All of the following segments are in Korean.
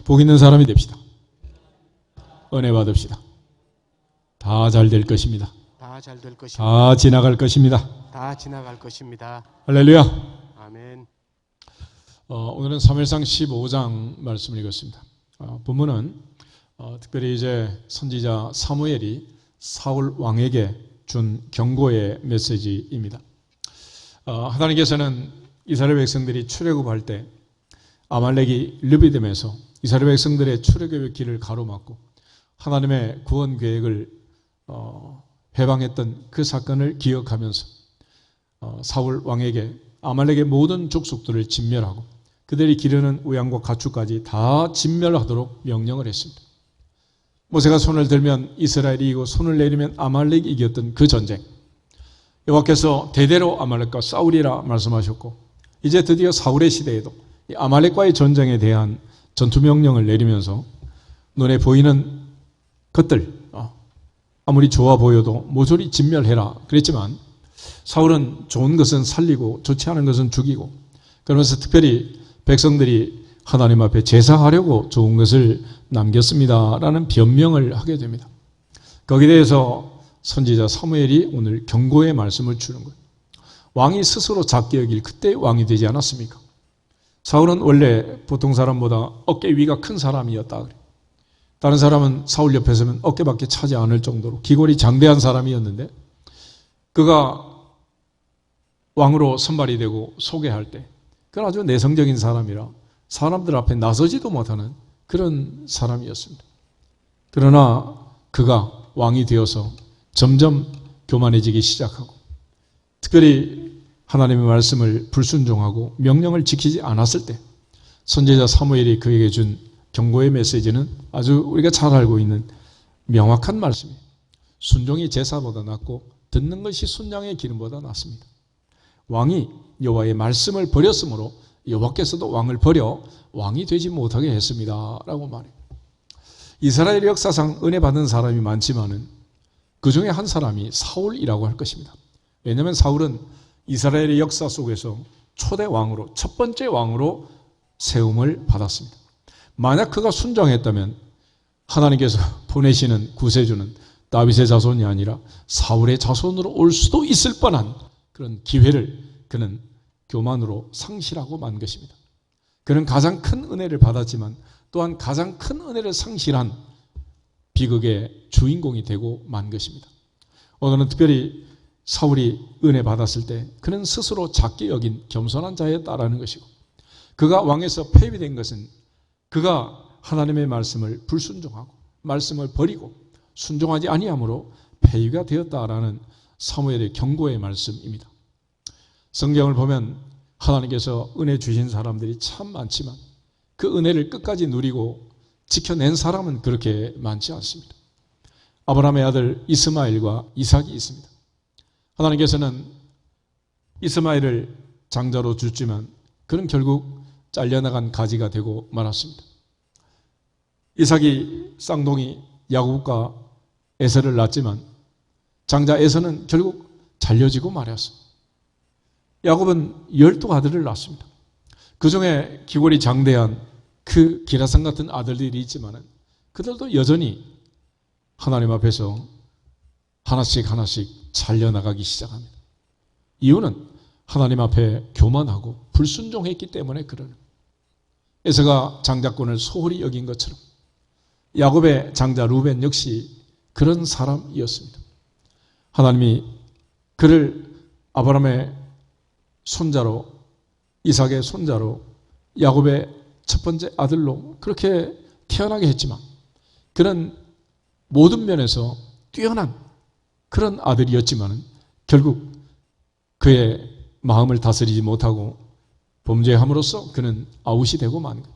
복 있는 사람이 됩시다. 은혜 받읍시다. 다 잘 될 것입니다. 다 잘 될 것입니다. 다 지나갈 것입니다. 다 지나갈 것입니다. 할렐루야. 아멘. 오늘은 사무엘상 15장 말씀을 읽었습니다. 본문은 특별히 이제 선지자 사무엘이 사울 왕에게 준 경고의 메시지입니다. 하나님께서는 이스라엘 백성들이 출애굽할 때 아말렉이 르비딤에서 이스라엘 백성들의 출애굽의 길을 가로막고 하나님의 구원 계획을 해방했던 그 사건을 기억하면서 사울 왕에게 아말렉의 모든 족속들을 진멸하고 그들이 기르는 우양과 가축까지 다 진멸하도록 명령을 했습니다. 모세가 손을 들면 이스라엘이 이기고 손을 내리면 아말렉이 이겼던 그 전쟁, 여호와께서 대대로 아말렉과 싸우리라 말씀하셨고 이제 드디어 사울의 시대에도 이 아말렉과의 전쟁에 대한 전투 명령을 내리면서 눈에 보이는 것들 아무리 좋아 보여도 모조리 진멸해라 그랬지만 사울은 좋은 것은 살리고 좋지 않은 것은 죽이고 그러면서 특별히 백성들이 하나님 앞에 제사하려고 좋은 것을 남겼습니다라는 변명을 하게 됩니다. 거기에 대해서 선지자 사무엘이 오늘 경고의 말씀을 주는 거예요. 왕이 스스로 작게 여길 그때 왕이 되지 않았습니까? 사울은 원래 보통 사람보다 어깨 위가 큰 사람이었다 그래요. 다른 사람은 사울 옆에 서면 어깨밖에 차지 않을 정도로 기골이 장대한 사람이었는데 그가 왕으로 선발이 되고 소개할 때 그건 아주 내성적인 사람이라 사람들 앞에 나서지도 못하는 그런 사람이었습니다. 그러나 그가 왕이 되어서 점점 교만해지기 시작하고 특별히 하나님의 말씀을 불순종하고 명령을 지키지 않았을 때 선지자 사무엘이 그에게 준 경고의 메시지는 아주 우리가 잘 알고 있는 명확한 말씀이에요. 순종이 제사보다 낫고 듣는 것이 순양의 기름보다 낫습니다. 왕이 여호와의 말씀을 버렸으므로 여호와께서도 왕을 버려 왕이 되지 못하게 했습니다 라고 말해요. 이스라엘 역사상 은혜 받은 사람이 많지만은 그 중에 한 사람이 사울이라고 할 것입니다. 왜냐하면 사울은 이스라엘의 역사 속에서 초대 왕으로 첫 번째 왕으로 세움을 받았습니다. 만약 그가 순종했다면 하나님께서 보내시는 구세주는 다윗의 자손이 아니라 사울의 자손으로 올 수도 있을 뻔한 그런 기회를 그는 교만으로 상실하고 만 것입니다. 그는 가장 큰 은혜를 받았지만 또한 가장 큰 은혜를 상실한 비극의 주인공이 되고 만 것입니다. 오늘은 특별히 사울이 은혜 받았을 때 그는 스스로 작게 여긴 겸손한 자였다라는 것이고 그가 왕에서 폐위된 것은 그가 하나님의 말씀을 불순종하고 말씀을 버리고 순종하지 아니함으로 폐위가 되었다라는 사무엘의 경고의 말씀입니다. 성경을 보면 하나님께서 은혜 주신 사람들이 참 많지만 그 은혜를 끝까지 누리고 지켜낸 사람은 그렇게 많지 않습니다. 아브라함의 아들 이스마엘과 이삭이 있습니다. 하나님께서는 이스마엘을 장자로 주지만 그는 결국 잘려나간 가지가 되고 말았습니다. 이삭이 쌍둥이 야곱과 에서를 낳았지만 장자 에서는 결국 잘려지고 말았어. 야곱은 12아들을 낳았습니다. 그 중에 기골이 장대한 그 기라산 같은 아들들이 있지만 그들도 여전히 하나님 앞에서 하나씩 하나씩 잘려나가기 시작합니다. 이유는 하나님 앞에 교만하고 불순종했기 때문에 그러는 에서가 장자권을 소홀히 여긴 것처럼 야곱의 장자 루벤 역시 그런 사람이었습니다. 하나님이 그를 아브라함의 손자로 이삭의 손자로 야곱의 첫 번째 아들로 그렇게 태어나게 했지만 그는 모든 면에서 뛰어난 그런 아들이었지만 결국 그의 마음을 다스리지 못하고 범죄함으로써 그는 아웃이 되고 만 것.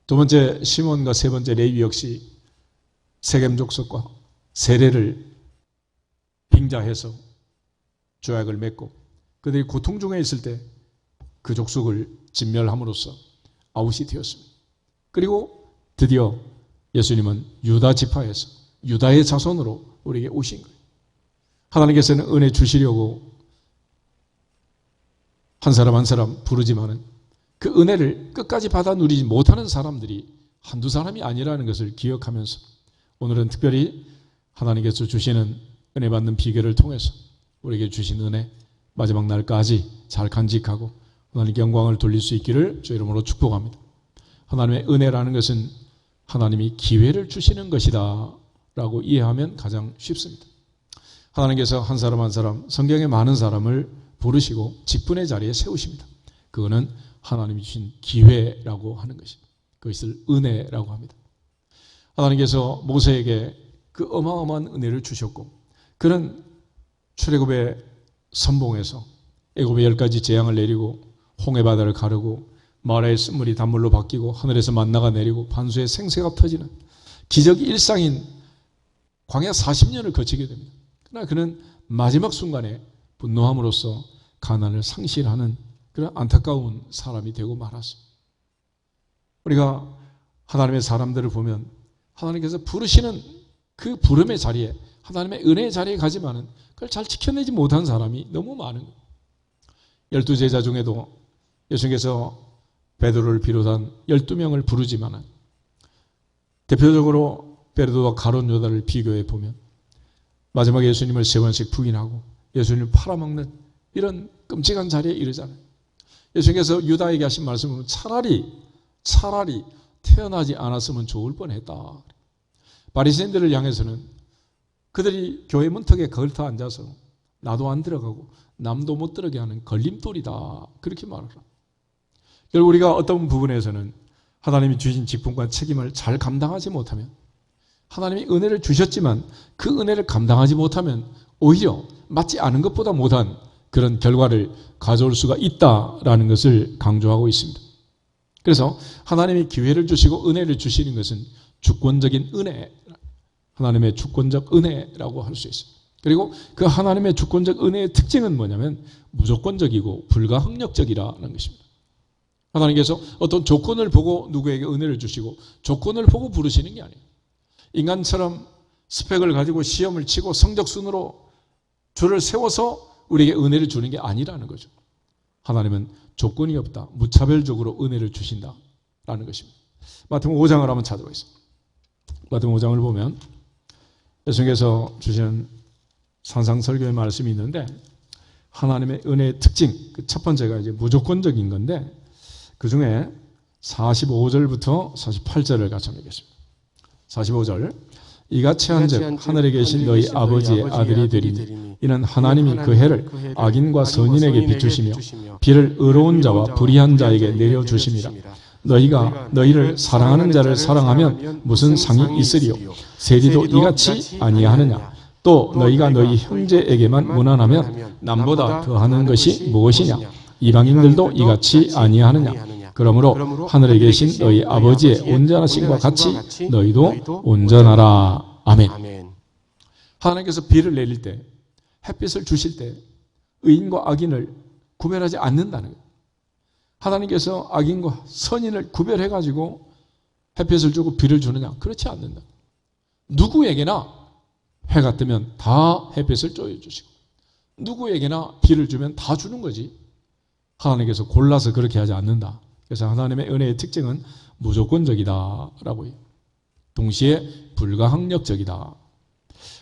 두 번째 시몬과 세 번째 레위 역시 세겜 족속과 세례를 빙자해서 조약을 맺고 그들이 고통 중에 있을 때 그 족속을 진멸함으로써 아웃이 되었습니다. 그리고 드디어 예수님은 유다 지파에서 유다의 자손으로 우리에게 오신 거예요. 하나님께서는 은혜 주시려고 한 사람 한 사람 부르지만은 그 은혜를 끝까지 받아 누리지 못하는 사람들이 한두 사람이 아니라는 것을 기억하면서 오늘은 특별히 하나님께서 주시는 은혜 받는 비결을 통해서 우리에게 주신 은혜 마지막 날까지 잘 간직하고 하나님께 영광을 돌릴 수 있기를 주 이름으로 축복합니다. 하나님의 은혜라는 것은 하나님이 기회를 주시는 것이다 라고 이해하면 가장 쉽습니다. 하나님께서 한 사람 한 사람, 성경에 많은 사람을 부르시고 직분의 자리에 세우십니다. 그거는 하나님이 주신 기회라고 하는 것입니다. 그것을 은혜라고 합니다. 하나님께서 모세에게 그 어마어마한 은혜를 주셨고 그는 출애굽의 선봉에서 애굽의 10가지 재앙을 내리고 홍해 바다를 가르고 마라의 쓴물이 단물로 바뀌고 하늘에서 만나가 내리고 반수의 생새가 터지는 기적이 일상인 광야 40년을 거치게 됩니다. 그러나 그는 마지막 순간에 분노함으로써 가나안을 상실하는 그런 안타까운 사람이 되고 말았어요. 우리가 하나님의 사람들을 보면 하나님께서 부르시는 그 부름의 자리에 하나님의 은혜의 자리에 가지만은 그걸 잘 지켜내지 못한 사람이 너무 많은 거예요. 12제자 중에도 예수님께서 베드로를 비롯한 12명을 부르지만은 대표적으로 베드로와 가룟 유다를 비교해 보면 마지막에 예수님을 3번씩 부인하고 예수님을 팔아먹는 이런 끔찍한 자리에 이르잖아요. 예수님께서 유다에게 하신 말씀은 차라리 태어나지 않았으면 좋을 뻔했다. 바리새인들을 향해서는 그들이 교회 문턱에 걸터 앉아서 나도 안 들어가고 남도 못 들어가게 하는 걸림돌이다. 그렇게 말하라. 결국 우리가 어떤 부분에서는 하나님이 주신 직분과 책임을 잘 감당하지 못하면 하나님이 은혜를 주셨지만 그 은혜를 감당하지 못하면 오히려 맞지 않은 것보다 못한 그런 결과를 가져올 수가 있다라는 것을 강조하고 있습니다. 그래서 하나님이 기회를 주시고 은혜를 주시는 것은 주권적인 은혜, 하나님의 주권적 은혜라고 할 수 있습니다. 그리고 그 하나님의 주권적 은혜의 특징은 뭐냐면 무조건적이고 불가항력적이라는 것입니다. 하나님께서 어떤 조건을 보고 누구에게 은혜를 주시고 조건을 보고 부르시는 게 아니에요. 인간처럼 스펙을 가지고 시험을 치고 성적순으로 줄을 세워서 우리에게 은혜를 주는 게 아니라는 거죠. 하나님은 조건이 없다. 무차별적으로 은혜를 주신다라는 것입니다. 마태복음 5장을 한번 찾아보겠습니다. 마태복음 5장을 보면 예수님께서 주시는 산상설교의 말씀이 있는데 하나님의 은혜의 특징, 그 첫 번째가 이제 무조건적인 건데 그 중에 45절부터 48절을 같이 읽겠습니다. 45절 이같이 한즉 하늘에 계신 너희 아버지의 아들이 되리니 이는 하나님이 그 해를 악인과 선인에게 비추시며 비를 의로운 자와 불의한 자에게 내려주심이라. 너희가 너희를 사랑하는 자를 사랑하면 무슨 상이 있으리요? 세리도 이같이 아니하느냐? 또 너희가 너희 형제에게만 무난하면 남보다 더하는 것이 무엇이냐? 이방인들도 이같이 아니하느냐? 그러므로 하늘에 계신 너희 아버지의 온전하심과 같이 너희도 온전하라. 아멘. 하나님께서 비를 내릴 때, 햇빛을 주실 때 의인과 악인을 구별하지 않는다는 거예요. 하나님께서 악인과 선인을 구별해가지고 햇빛을 주고 비를 주느냐? 그렇지 않는다. 누구에게나 해가 뜨면 다 햇빛을 쪼여주시고 누구에게나 비를 주면 다 주는 거지. 하나님께서 골라서 그렇게 하지 않는다. 그래서 하나님의 은혜의 특징은 무조건적이다라고 해요. 동시에 불가항력적이다.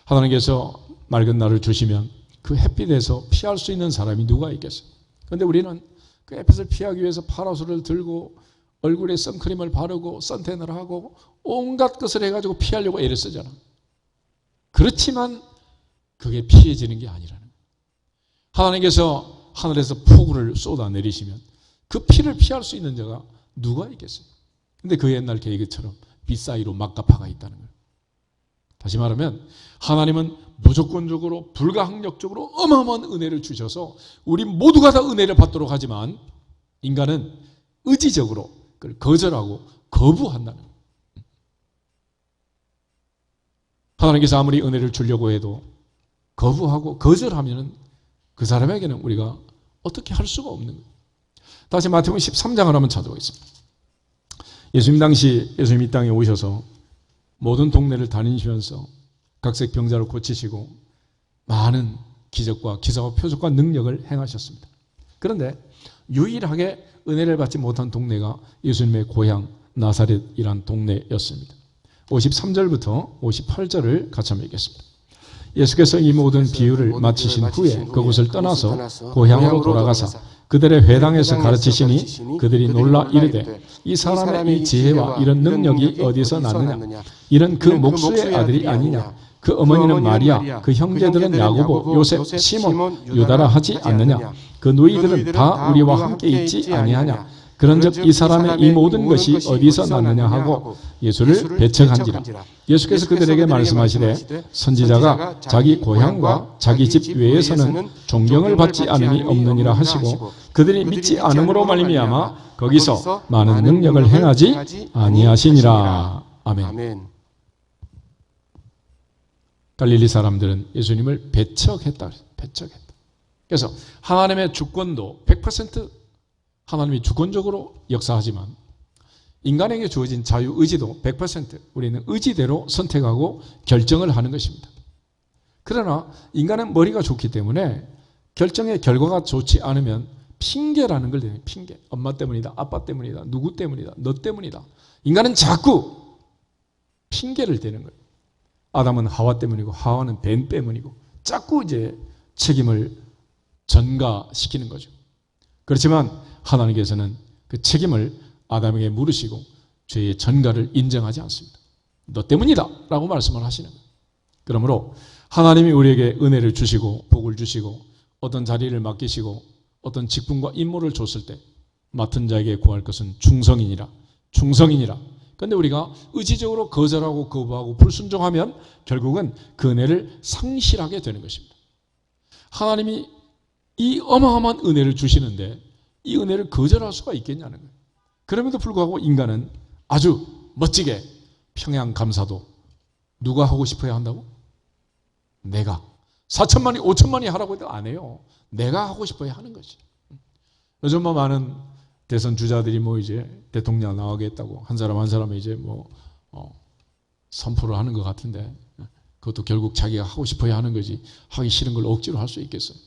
하나님께서 맑은 날을 주시면 그 햇빛에서 피할 수 있는 사람이 누가 있겠어요? 그런데 우리는 그 햇빛을 피하기 위해서 파라솔을 들고 얼굴에 선크림을 바르고 선탠을 하고 온갖 것을 해가지고 피하려고 애를 쓰잖아. 그렇지만 그게 피해지는 게 아니라는 거예요. 하나님께서 하늘에서 폭우를 쏟아내리시면 그 피를 피할 수 있는 자가 누가 있겠어요? 근데 그 옛날 계획처럼 빛 사이로 막가파가 있다는 거예요. 다시 말하면 하나님은 무조건적으로 불가항력적으로 어마어마한 은혜를 주셔서 우리 모두가 다 은혜를 받도록 하지만 인간은 의지적으로 그걸 거절하고 거부한다는 거예요. 하나님께서 아무리 은혜를 주려고 해도 거부하고 거절하면 그 사람에게는 우리가 어떻게 할 수가 없는 거예요. 다시 마태복음 13장을 한번 찾아보겠습니다. 예수님 당시 예수님 이 땅에 오셔서 모든 동네를 다니시면서 각색 병자를 고치시고 많은 기적과 기사와 표적과 능력을 행하셨습니다. 그런데 유일하게 은혜를 받지 못한 동네가 예수님의 고향 나사렛이란 동네였습니다. 53절부터 58절을 같이 한번 읽겠습니다. 예수께서 이 모든 비유를 마치신 후에 그곳을 떠나서 고향으로 돌아가사 그들의 회당에서 가르치시니 그들이 놀라 이르되 이 사람의 이 지혜와 이런 능력이 어디서 났느냐? 이는 그 목수의 아들이 아니냐? 그 어머니는 마리아, 그 형제들은 야고보, 요셉, 시몬, 유다라 하지 않느냐? 그 너희들은 다 우리와 함께 있지 아니하냐? 그런즉 이 사람의 이 모든 것이 어디서 났느냐 하고 예수를 배척한지라. 예수께서 그들에게 말씀하시되 선지자가 자기 고향과 자기 집 외에서는 존경을 받지 않으니 없느니라 하시고 그들이 믿지 않음으로 말미암아 거기서 많은 능력을 행하지 아니하시니라. 아멘. 갈릴리 사람들은 예수님을 배척했다. 그래서 하나님의 주권도 100% 하나님이 주권적으로 역사하지만 인간에게 주어진 자유의지도 100% 우리는 의지대로 선택하고 결정을 하는 것입니다. 그러나 인간은 머리가 좋기 때문에 결정의 결과가 좋지 않으면 핑계라는 걸 대요. 핑계. 엄마 때문이다. 아빠 때문이다. 누구 때문이다. 너 때문이다. 인간은 자꾸 핑계를 대는 거예요. 아담은 하와 때문이고 하와는 뱀 때문이고 자꾸 이제 책임을 전가시키는 거죠. 그렇지만 하나님께서는 그 책임을 아담에게 물으시고 죄의 전가를 인정하지 않습니다. 너 때문이다 라고 말씀을 하시는 거예요. 그러므로 하나님이 우리에게 은혜를 주시고 복을 주시고 어떤 자리를 맡기시고 어떤 직분과 임무를 줬을 때 맡은 자에게 구할 것은 충성이니라. 그런데 우리가 의지적으로 거절하고 거부하고 불순종하면 결국은 그 은혜를 상실하게 되는 것입니다. 하나님이 이 어마어마한 은혜를 주시는데 이 은혜를 거절할 수가 있겠냐는 거예요. 그럼에도 불구하고 인간은 아주 멋지게 평양감사도 누가 하고 싶어야 한다고? 내가. 4천만이 5천만이 하라고 해도 안 해요. 내가 하고 싶어야 하는 거지. 요즘 많은 대선 주자들이 이제 대통령 나가겠다고 한 사람 한 사람이 이제 선포를 하는 것 같은데 그것도 결국 자기가 하고 싶어야 하는 거지 하기 싫은 걸 억지로 할 수 있겠어요?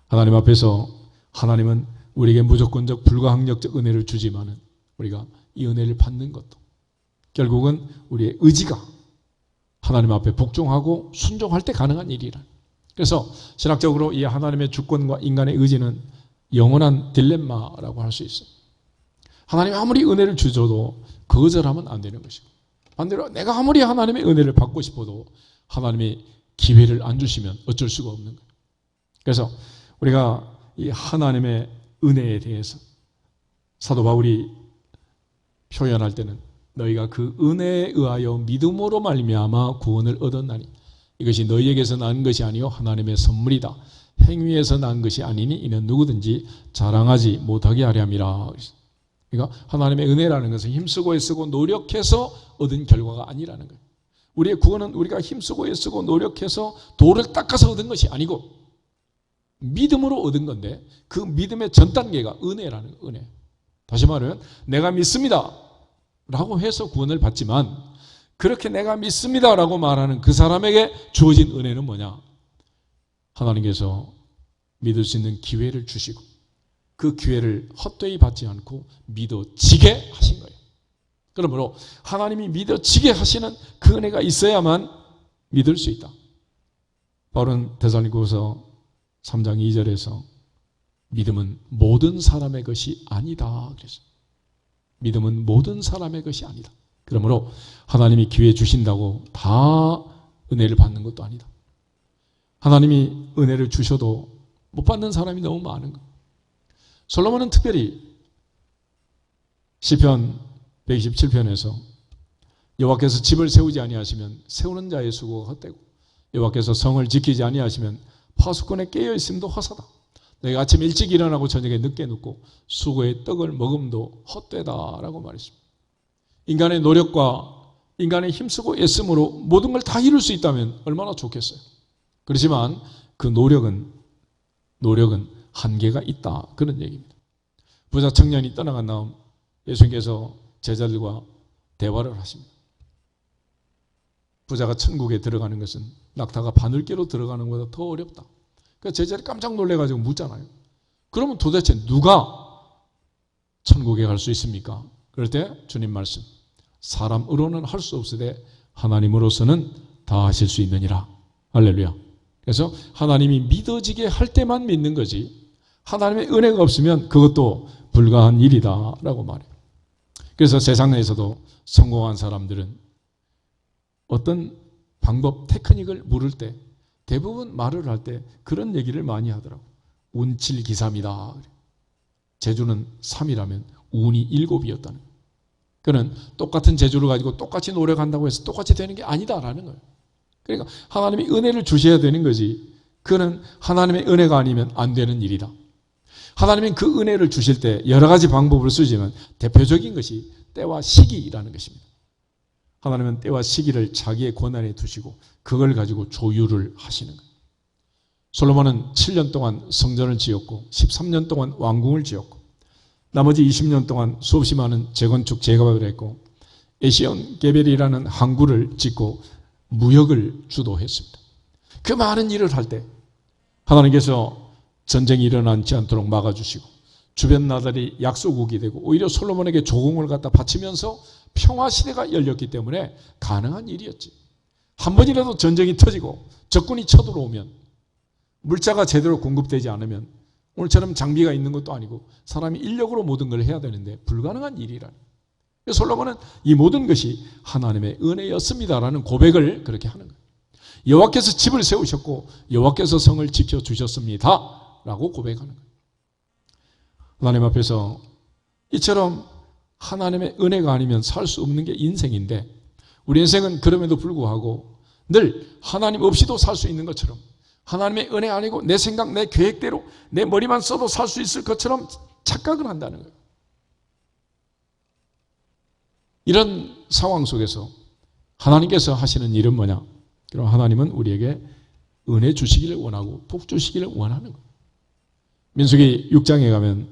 하나님 앞에서 하나님은 우리에게 무조건적 불가항력적 은혜를 주지만은 우리가 이 은혜를 받는 것도 결국은 우리의 의지가 하나님 앞에 복종하고 순종할 때 가능한 일이라. 그래서 신학적으로 이 하나님의 주권과 인간의 의지는 영원한 딜레마라고 할 수 있어요. 하나님이 아무리 은혜를 주셔도 거절하면 안 되는 것이고 반대로 내가 아무리 하나님의 은혜를 받고 싶어도 하나님이 기회를 안 주시면 어쩔 수가 없는 거예요. 그래서 우리가 이 하나님의 은혜에 대해서 사도 바울이 표현할 때는 너희가 그 은혜에 의하여 믿음으로 말미암아 구원을 얻었나니 이것이 너희에게서 난 것이 아니요 하나님의 선물이다. 행위에서 난 것이 아니니 이는 누구든지 자랑하지 못하게 하려 함이라. 그러니까 하나님의 은혜라는 것은 힘쓰고 애쓰고 노력해서 얻은 결과가 아니라는 거예요. 우리의 구원은 우리가 힘쓰고 애쓰고 노력해서 돌을 닦아서 얻은 것이 아니고 믿음으로 얻은 건데 그 믿음의 전 단계가 은혜라는 거예요. 은혜. 다시 말하면 내가 믿습니다 라고 해서 구원을 받지만 그렇게 내가 믿습니다 라고 말하는 그 사람에게 주어진 은혜는 뭐냐? 하나님께서 믿을 수 있는 기회를 주시고 그 기회를 헛되이 받지 않고 믿어지게 하신 거예요. 그러므로 하나님이 믿어지게 하시는 그 은혜가 있어야만 믿을 수 있다. 바울은 데살로니가서 3장 2절에서 믿음은 모든 사람의 것이 아니다 그랬어요. 믿음은 모든 사람의 것이 아니다. 그러므로 하나님이 기회 주신다고 다 은혜를 받는 것도 아니다. 하나님이 은혜를 주셔도 못 받는 사람이 너무 많은 거예요. 솔로몬은 특별히 시편 127편에서 여호와께서 집을 세우지 아니하시면 세우는 자의 수고가 헛되고 여호와께서 성을 지키지 아니하시면 파수꾼에 깨어 있음도 허사다. 너희가 아침 일찍 일어나고 저녁에 늦게 눕고 수고의 떡을 먹음도 헛되다라고 말했습니다. 인간의 노력과 인간의 힘쓰고 애씀으로 모든 걸 다 이룰 수 있다면 얼마나 좋겠어요. 그렇지만 그 노력은 한계가 있다 그런 얘기입니다. 부자 청년이 떠나간 다음 예수님께서 제자들과 대화를 하십니다. 부자가 천국에 들어가는 것은 낙타가 바늘개로 들어가는 것보다 더 어렵다. 그러니까 제자들이 깜짝 놀래가지고 묻잖아요. 그러면 도대체 누가 천국에 갈 수 있습니까? 그럴 때 주님 말씀, 사람으로는 할 수 없으되 하나님으로서는 다 하실 수 있느니라. 할렐루야. 그래서 하나님이 믿어지게 할 때만 믿는 거지, 하나님의 은혜가 없으면 그것도 불가한 일이다 라고 말해요. 그래서 세상 내에서도 성공한 사람들은 어떤 방법, 테크닉을 물을 때 대부분 말을 할 때 그런 얘기를 많이 하더라고. 운칠기삼이다. 재주는 3이라면 운이 7이었다는 거예요. 그는 똑같은 재주를 가지고 똑같이 노력한다고 해서 똑같이 되는 게 아니다라는 거예요. 그러니까 하나님이 은혜를 주셔야 되는 거지, 그는 하나님의 은혜가 아니면 안 되는 일이다. 하나님은 그 은혜를 주실 때 여러 가지 방법을 쓰지만 대표적인 것이 때와 시기라는 것입니다. 하나님은 때와 시기를 자기의 권한에 두시고 그걸 가지고 조율을 하시는 거예요. 솔로몬은 7년 동안 성전을 지었고 13년 동안 왕궁을 지었고 나머지 20년 동안 수없이 많은 재건축 재개발을 했고 에시온 게벨이라는 항구를 짓고 무역을 주도했습니다. 그 많은 일을 할 때 하나님께서 전쟁이 일어나지 않도록 막아주시고 주변 나라들이 약소국이 되고 오히려 솔로몬에게 조공을 갖다 바치면서 평화시대가 열렸기 때문에 가능한 일이었지. 한 번이라도 전쟁이 터지고 적군이 쳐들어오면 물자가 제대로 공급되지 않으면 오늘처럼 장비가 있는 것도 아니고 사람이 인력으로 모든 걸 해야 되는데 불가능한 일이라는. 솔로몬은 이 모든 것이 하나님의 은혜였습니다라는 고백을 그렇게 하는 거예요. 여호와께서 집을 세우셨고 여호와께서 성을 지켜주셨습니다 라고 고백하는 거예요. 하나님 앞에서 이처럼 하나님의 은혜가 아니면 살 수 없는 게 인생인데 우리 인생은 그럼에도 불구하고 늘 하나님 없이도 살 수 있는 것처럼 하나님의 은혜 아니고 내 생각, 내 계획대로 내 머리만 써도 살 수 있을 것처럼 착각을 한다는 거예요. 이런 상황 속에서 하나님께서 하시는 일은 뭐냐? 그럼 하나님은 우리에게 은혜 주시기를 원하고 복 주시기를 원하는 거예요. 민수기 6장에 가면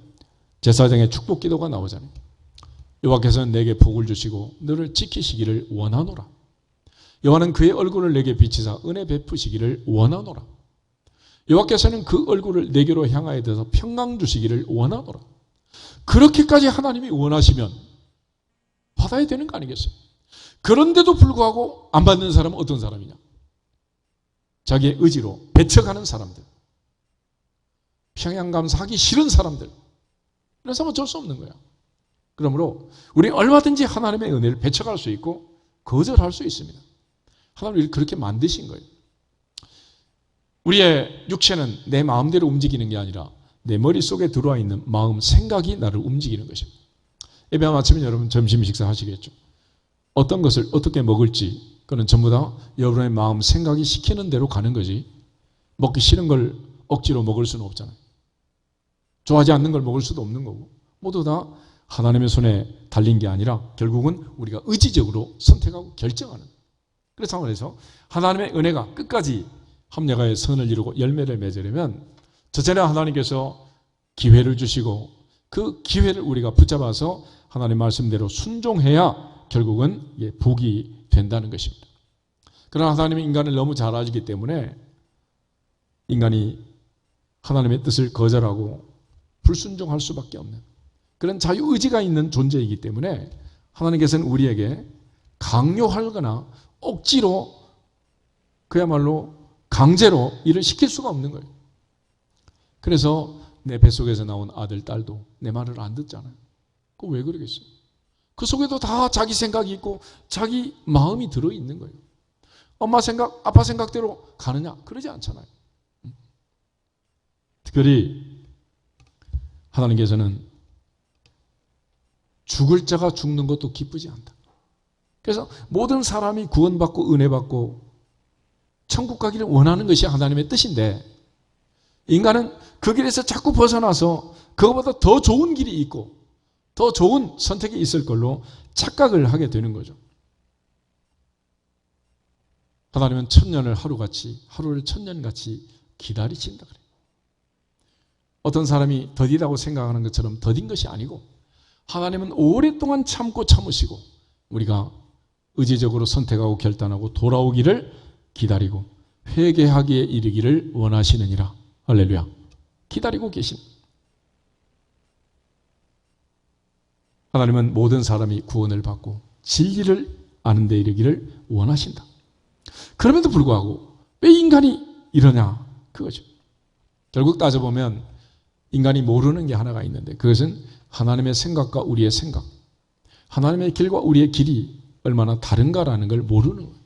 제사장의 축복 기도가 나오잖아요. 여호와께서는 내게 복을 주시고 너를 지키시기를 원하노라. 여호와는 그의 얼굴을 내게 비치사 은혜 베푸시기를 원하노라. 여호와께서는 그 얼굴을 내게로 향하여 들어서 평강 주시기를 원하노라. 그렇게까지 하나님이 원하시면 받아야 되는 거 아니겠어요? 그런데도 불구하고 안 받는 사람은 어떤 사람이냐? 자기의 의지로 배척하는 사람들, 평양감사하기 싫은 사람들, 이런 사람은 어쩔 수 없는 거야. 그러므로 우리는 얼마든지 하나님의 은혜를 배척할 수 있고 거절할 수 있습니다. 하나님이 그렇게 만드신 거예요. 우리의 육체는 내 마음대로 움직이는 게 아니라 내 머릿속에 들어와 있는 마음, 생각이 나를 움직이는 것입니다. 예배 마치면 여러분 점심 식사 하시겠죠. 어떤 것을 어떻게 먹을지 그건 전부 다 여러분의 마음, 생각이 시키는 대로 가는 거지 먹기 싫은 걸 억지로 먹을 수는 없잖아요. 좋아하지 않는 걸 먹을 수도 없는 거고 모두 다 하나님의 손에 달린 게 아니라 결국은 우리가 의지적으로 선택하고 결정하는. 그래서 하나님의 은혜가 끝까지 합력하여 선을 이루고 열매를 맺으려면 첫째는 하나님께서 기회를 주시고 그 기회를 우리가 붙잡아서 하나님 말씀대로 순종해야 결국은 복이 된다는 것입니다. 그러나 하나님이 인간을 너무 잘 아시기 때문에 인간이 하나님의 뜻을 거절하고 불순종할 수밖에 없는 그런 자유의지가 있는 존재이기 때문에 하나님께서는 우리에게 강요하거나 억지로 그야말로 강제로 일을 시킬 수가 없는 거예요. 그래서 내 뱃속에서 나온 아들, 딸도 내 말을 안 듣잖아요. 그거 왜 그러겠어요? 그 속에도 다 자기 생각이 있고 자기 마음이 들어있는 거예요. 엄마 생각, 아빠 생각대로 가느냐? 그러지 않잖아요. 특별히 하나님께서는 죽을 자가 죽는 것도 기쁘지 않다. 그래서 모든 사람이 구원받고 은혜받고 천국 가기를 원하는 것이 하나님의 뜻인데 인간은 그 길에서 자꾸 벗어나서 그것보다 더 좋은 길이 있고 더 좋은 선택이 있을 걸로 착각을 하게 되는 거죠. 하나님은 천년을 하루같이, 하루를 천년같이 기다리신다 그래요. 어떤 사람이 더디다고 생각하는 것처럼 더딘 것이 아니고 하나님은 오랫동안 참고 참으시고 우리가 의지적으로 선택하고 결단하고 돌아오기를 기다리고 회개하기에 이르기를 원하시느니라. 할렐루야. 기다리고 계신. 하나님은 모든 사람이 구원을 받고 진리를 아는 데 이르기를 원하신다. 그럼에도 불구하고 왜 인간이 이러냐? 그거죠. 결국 따져보면 인간이 모르는 게 하나가 있는데 그것은 하나님의 생각과 우리의 생각, 하나님의 길과 우리의 길이 얼마나 다른가라는 걸 모르는 거예요.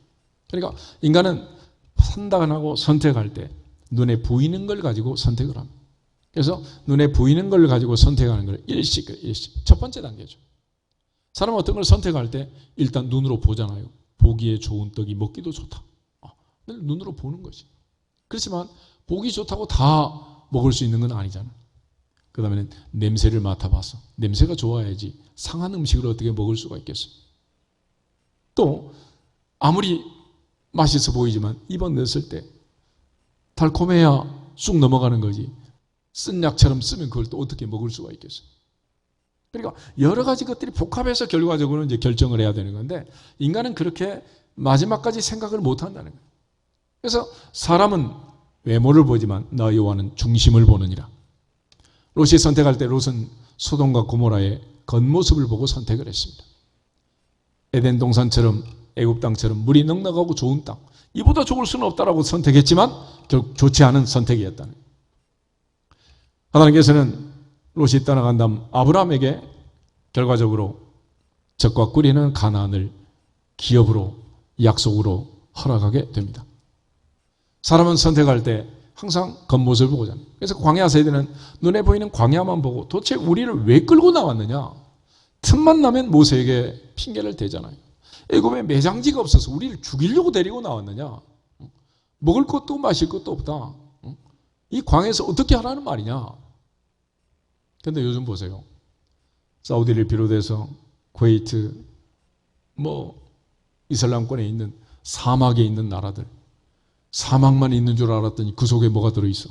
그러니까 인간은 판단하고 선택할 때 눈에 보이는 걸 가지고 선택을 합니다. 그래서 눈에 보이는 걸 가지고 선택하는 걸 일식. 첫 번째 단계죠. 사람은 어떤 걸 선택할 때 일단 눈으로 보잖아요. 보기에 좋은 떡이 먹기도 좋다. 눈으로 보는 거지. 그렇지만 보기 좋다고 다 먹을 수 있는 건 아니잖아. 그 다음에는 냄새를 맡아봐서 냄새가 좋아야지 상한 음식을 어떻게 먹을 수가 있겠어. 또 아무리 맛있어 보이지만 입에 넣었을 때 달콤해야 쑥 넘어가는 거지. 쓴 약처럼 쓰면 그걸 또 어떻게 먹을 수가 있겠어. 그러니까 여러 가지 것들이 복합해서 결과적으로 이제 결정을 해야 되는 건데 인간은 그렇게 마지막까지 생각을 못 한다는 거예요. 그래서 사람은 외모를 보지만 나 여호와는 중심을 보느니라. 롯이 선택할 때 롯은 소돔과 고모라의 겉모습을 보고 선택을 했습니다. 에덴 동산처럼 애굽 땅처럼 물이 넉넉하고 좋은 땅, 이보다 좋을 수는 없다라고 선택했지만 결국 좋지 않은 선택이었다는 거예요. 하나님께서는 롯이 떠나간 다음 아브라함에게 결과적으로 적과 꿀이는 가나안을 기업으로 약속으로 허락하게 됩니다. 사람은 선택할 때 항상 겉모습을 보잖아요. 그래서 광야 세대는 눈에 보이는 광야만 보고 도대체 우리를 왜 끌고 나왔느냐? 틈만 나면 모세에게 핑계를 대잖아요. 애굽에 매장지가 없어서 우리를 죽이려고 데리고 나왔느냐? 먹을 것도 마실 것도 없다. 이 광야에서 어떻게 하라는 말이냐? 근데 요즘 보세요. 사우디를 비롯해서 쿠웨이트, 이슬람권에 있는 사막에 있는 나라들, 사막만 있는 줄 알았더니 그 속에 뭐가 들어있어?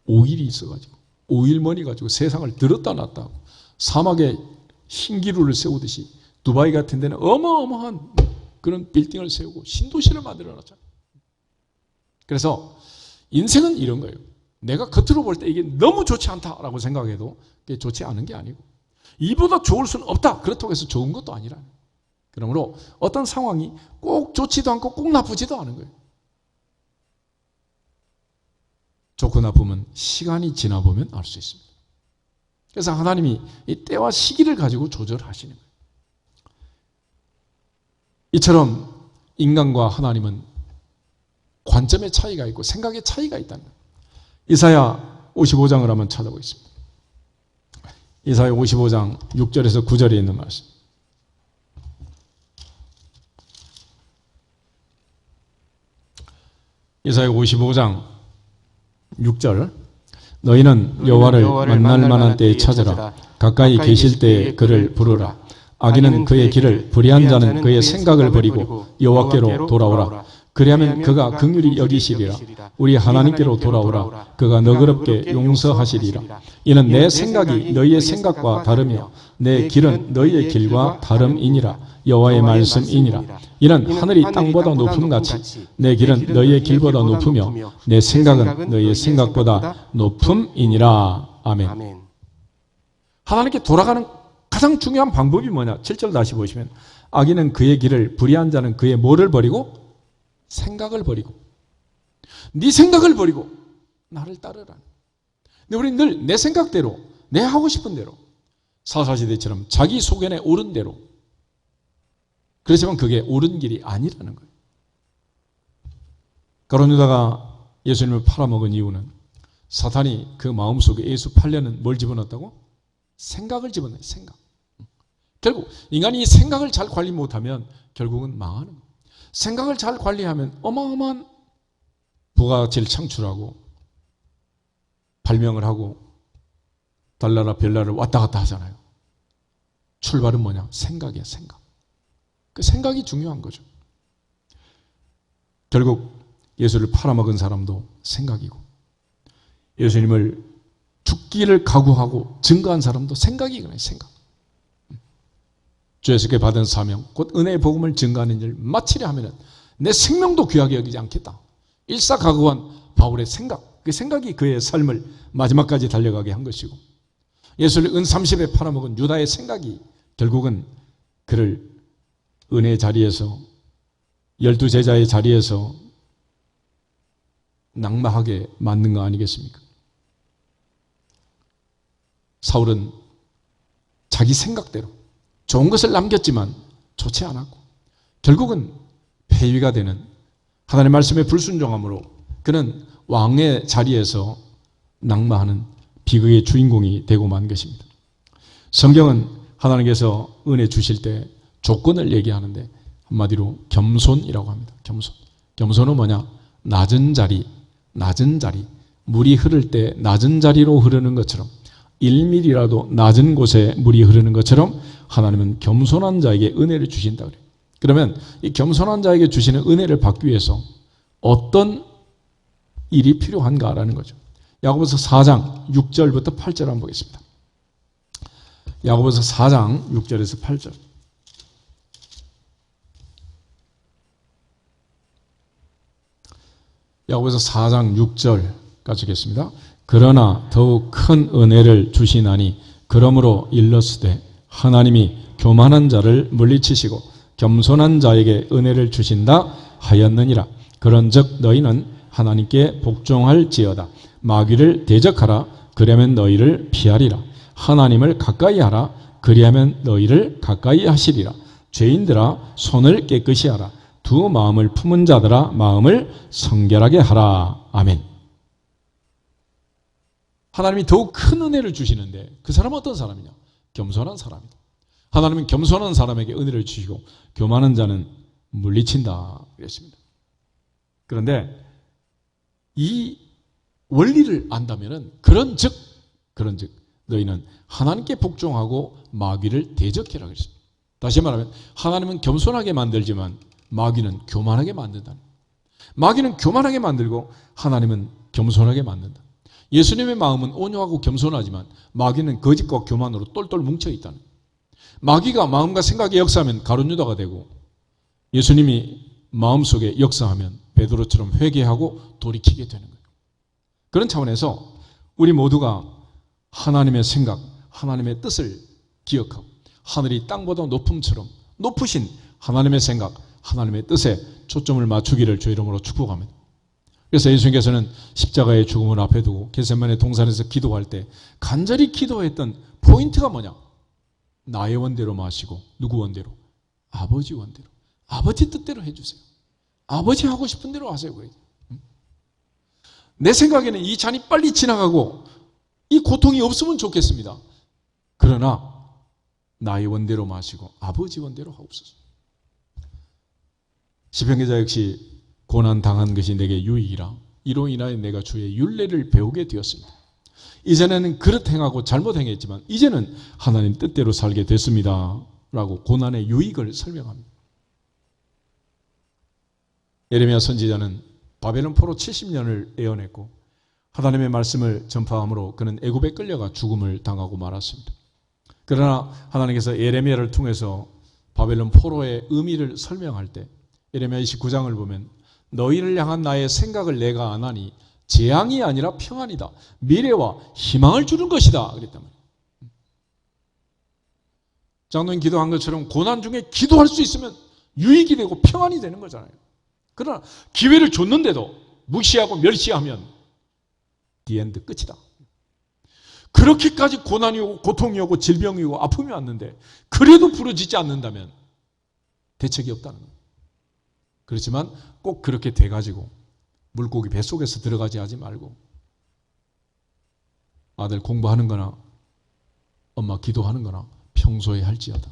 오일이 있어가지고 오일머니 가지고 세상을 들었다 놨다 하고 사막에 신기루를 세우듯이 두바이 같은 데는 어마어마한 그런 빌딩을 세우고 신도시를 만들어 놨잖아요. 그래서 인생은 이런 거예요. 내가 겉으로 볼 때 이게 너무 좋지 않다라고 생각해도 그게 좋지 않은 게 아니고 이보다 좋을 수는 없다. 그렇다고 해서 좋은 것도 아니라. 그러므로 어떤 상황이 꼭 좋지도 않고 꼭 나쁘지도 않은 거예요. 좋고 나쁨은 시간이 지나보면 알 수 있습니다. 그래서 하나님이 이 때와 시기를 가지고 조절하시는 거예요. 이처럼 인간과 하나님은 관점의 차이가 있고 생각의 차이가 있다는 거예요. 이사야 55장을 한번 찾아보겠습니다. 이사야 55장 6절에서 9절에 있는 말씀. 이사야 55장 6절. 너희는 여호와를 만날 만한 때에 찾으라. 가까이 계실 때에 그를 부르라. 악인은 그의 길을, 불의한 자는 그의 생각을 버리고 여호와께로 돌아오라. 그리하면 그가 긍휼히 여기시리라. 우리 하나님께로 돌아오라. 그가 너그럽게 용서하시리라. 이는 내 생각이 너희의 생각과 다르며 내 길은 너희의 길과 다름이니라. 여호와의 말씀이니라. 이는 하늘이 땅보다 높음같이 내 길은 너희의 길보다 높으며 내 생각은 너희의 생각보다 높음이니라. 아멘. 하나님께 돌아가는 가장 중요한 방법이 뭐냐? 7절 다시 보시면 악인은 그의 길을, 불의한 자는 그의 뭐를 버리고? 생각을 버리고. 네 생각을 버리고 나를 따르라. 근데 우리는 늘 내 생각대로, 내 하고 싶은 대로, 사사시대처럼 자기 소견에 옳은 대로. 그렇지만 그게 옳은 길이 아니라는 거예요. 가룟 유다가 예수님을 팔아먹은 이유는 사탄이 그 마음속에 예수 팔려는 뭘 집어넣었다고? 생각을 집어넣어요. 생각. 결국 인간이 생각을 잘 관리 못하면 결국은 망하는 거예요. 생각을 잘 관리하면 어마어마한 부가가치를 창출하고 발명을 하고 달나라 별나라를 왔다 갔다 하잖아요. 출발은 뭐냐? 생각이야. 생각. 그 생각이 중요한 거죠. 결국 예수를 팔아먹은 사람도 생각이고 예수님을 죽기를 각오하고 증거한 사람도 생각이거든요. 생각. 주 예수께 받은 사명, 곧 은혜의 복음을 증거하는 일 마치려 하면은 내 생명도 귀하게 여기지 않겠다. 일사각오한 바울의 생각, 그 생각이 그의 삶을 마지막까지 달려가게 한 것이고 예수를 은 30에 팔아먹은 유다의 생각이 결국은 그를 은혜 자리에서 12제자의 자리에서 낙마하게 만든 거 아니겠습니까? 사울은 자기 생각대로 좋은 것을 남겼지만 좋지 않았고 결국은 폐위가 되는 하나님의 말씀에 불순종함으로 그는 왕의 자리에서 낙마하는 비극의 주인공이 되고 만 것입니다. 성경은 하나님께서 은혜 주실 때 조건을 얘기하는데 한마디로 겸손이라고 합니다. 겸손. 겸손은 뭐냐? 낮은 자리, 물이 흐를 때 낮은 자리로 흐르는 것처럼 1mm라도 낮은 곳에 물이 흐르는 것처럼 하나님은 겸손한 자에게 은혜를 주신다 그래요. 그러면 이 겸손한 자에게 주시는 은혜를 받기 위해서 어떤 일이 필요한가라는 거죠. 야고보서 4장 6절부터 8절 한번 보겠습니다. 야고보서 4장 6절에서 8절. 야고보서 4장 6절까지 읽겠습니다. 그러나 더욱 큰 은혜를 주시나니 그러므로 일렀으되 하나님이 교만한 자를 물리치시고 겸손한 자에게 은혜를 주신다 하였느니라. 그런즉 너희는 하나님께 복종할지어다. 마귀를 대적하라. 그리하면 너희를 피하리라. 하나님을 가까이 하라. 그리하면 너희를 가까이 하시리라. 죄인들아 손을 깨끗이 하라. 두 마음을 품은 자들아 마음을 성결하게 하라. 아멘. 하나님이 더욱 큰 은혜를 주시는데 그 사람은 어떤 사람이냐? 겸손한 사람이다. 하나님은 겸손한 사람에게 은혜를 주시고 교만한 자는 물리친다 그랬습니다. 그런데 이 원리를 안다면은 그런즉 너희는 하나님께 복종하고 마귀를 대적해라 그랬습니다. 다시 말하면 하나님은 겸손하게 만들지만 마귀는 교만하게 만든다. 마귀는 교만하게 만들고 하나님은 겸손하게 만든다. 예수님의 마음은 온유하고 겸손하지만 마귀는 거짓과 교만으로 똘똘 뭉쳐 있다는. 마귀가 마음과 생각에 역사하면 가룟 유다가 되고 예수님이 마음속에 역사하면 베드로처럼 회개하고 돌이키게 되는 거예요. 그런 차원에서 우리 모두가 하나님의 생각, 하나님의 뜻을 기억하고 하늘이 땅보다 높음처럼 높으신 하나님의 생각, 하나님의 뜻에 초점을 맞추기를 주 이름으로 축복합니다. 그래서 예수님께서는 십자가의 죽음을 앞에 두고 겟세마네 동산에서 기도할 때 간절히 기도했던 포인트가 뭐냐? 나의 원대로 마시고 누구 원대로? 아버지 원대로. 아버지 뜻대로 해주세요. 아버지 하고 싶은 대로 하세요. 내 생각에는 이 잔이 빨리 지나가고 이 고통이 없으면 좋겠습니다. 그러나 나의 원대로 마시고 아버지 원대로 하옵소서. 시편기자 역시 고난당한 것이 내게 유익이라 이로 인하여 내가 주의 율례를 배우게 되었습니다. 이전에는 그릇 행하고 잘못 행했지만 이제는 하나님 뜻대로 살게 됐습니다 라고 고난의 유익을 설명합니다. 예레미야 선지자는 바벨론 포로 70년을 애워냈고 하나님의 말씀을 전파함으로 그는 애굽에 끌려가 죽음을 당하고 말았습니다. 그러나 하나님께서 예레미야를 통해서 바벨론 포로의 의미를 설명할 때 예레미야 29장을 보면 너희를 향한 나의 생각을 내가 아나니 재앙이 아니라 평안이다. 미래와 희망을 주는 것이다. 그랬단 말이에요. 장로님 기도한 것처럼 고난 중에 기도할 수 있으면 유익이 되고 평안이 되는 거잖아요. 그러나 기회를 줬는데도 무시하고 멸시하면 디엔드 끝이다. 그렇게까지 고난이 오고 고통이 오고 질병이 오고 아픔이 왔는데 그래도 부러지지 않는다면 대책이 없다는 거예요. 그렇지만 꼭 그렇게 돼가지고 물고기 뱃속에서 들어가지 하지 말고 아들 공부하는 거나 엄마 기도하는 거나 평소에 할지어다.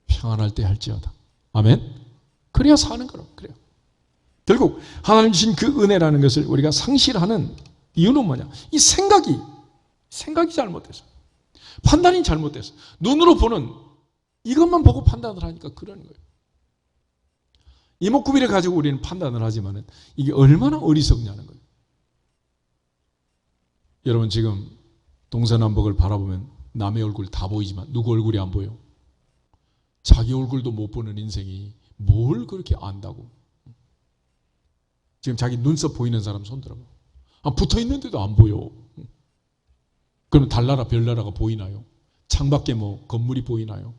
평안할 때 할지어다. 아멘? 그래야 사는 거라고. 그래요. 결국 하나님 주신 그 은혜라는 것을 우리가 상실하는 이유는 뭐냐? 이 생각이 잘못돼서 판단이 잘못돼서 눈으로 보는 이것만 보고 판단을 하니까 그러는 거예요. 이목구비를 가지고 우리는 판단을 하지만 이게 얼마나 어리석냐는 거예요. 여러분 지금 동서남북을 바라보면 남의 얼굴 다 보이지만 누구 얼굴이 안 보여? 자기 얼굴도 못 보는 인생이 뭘 그렇게 안다고? 지금 자기 눈썹 보이는 사람 손 들어봐. 붙어 있는데도 안 보여. 그럼 달나라 별나라가 보이나요? 창밖에 뭐 건물이 보이나요?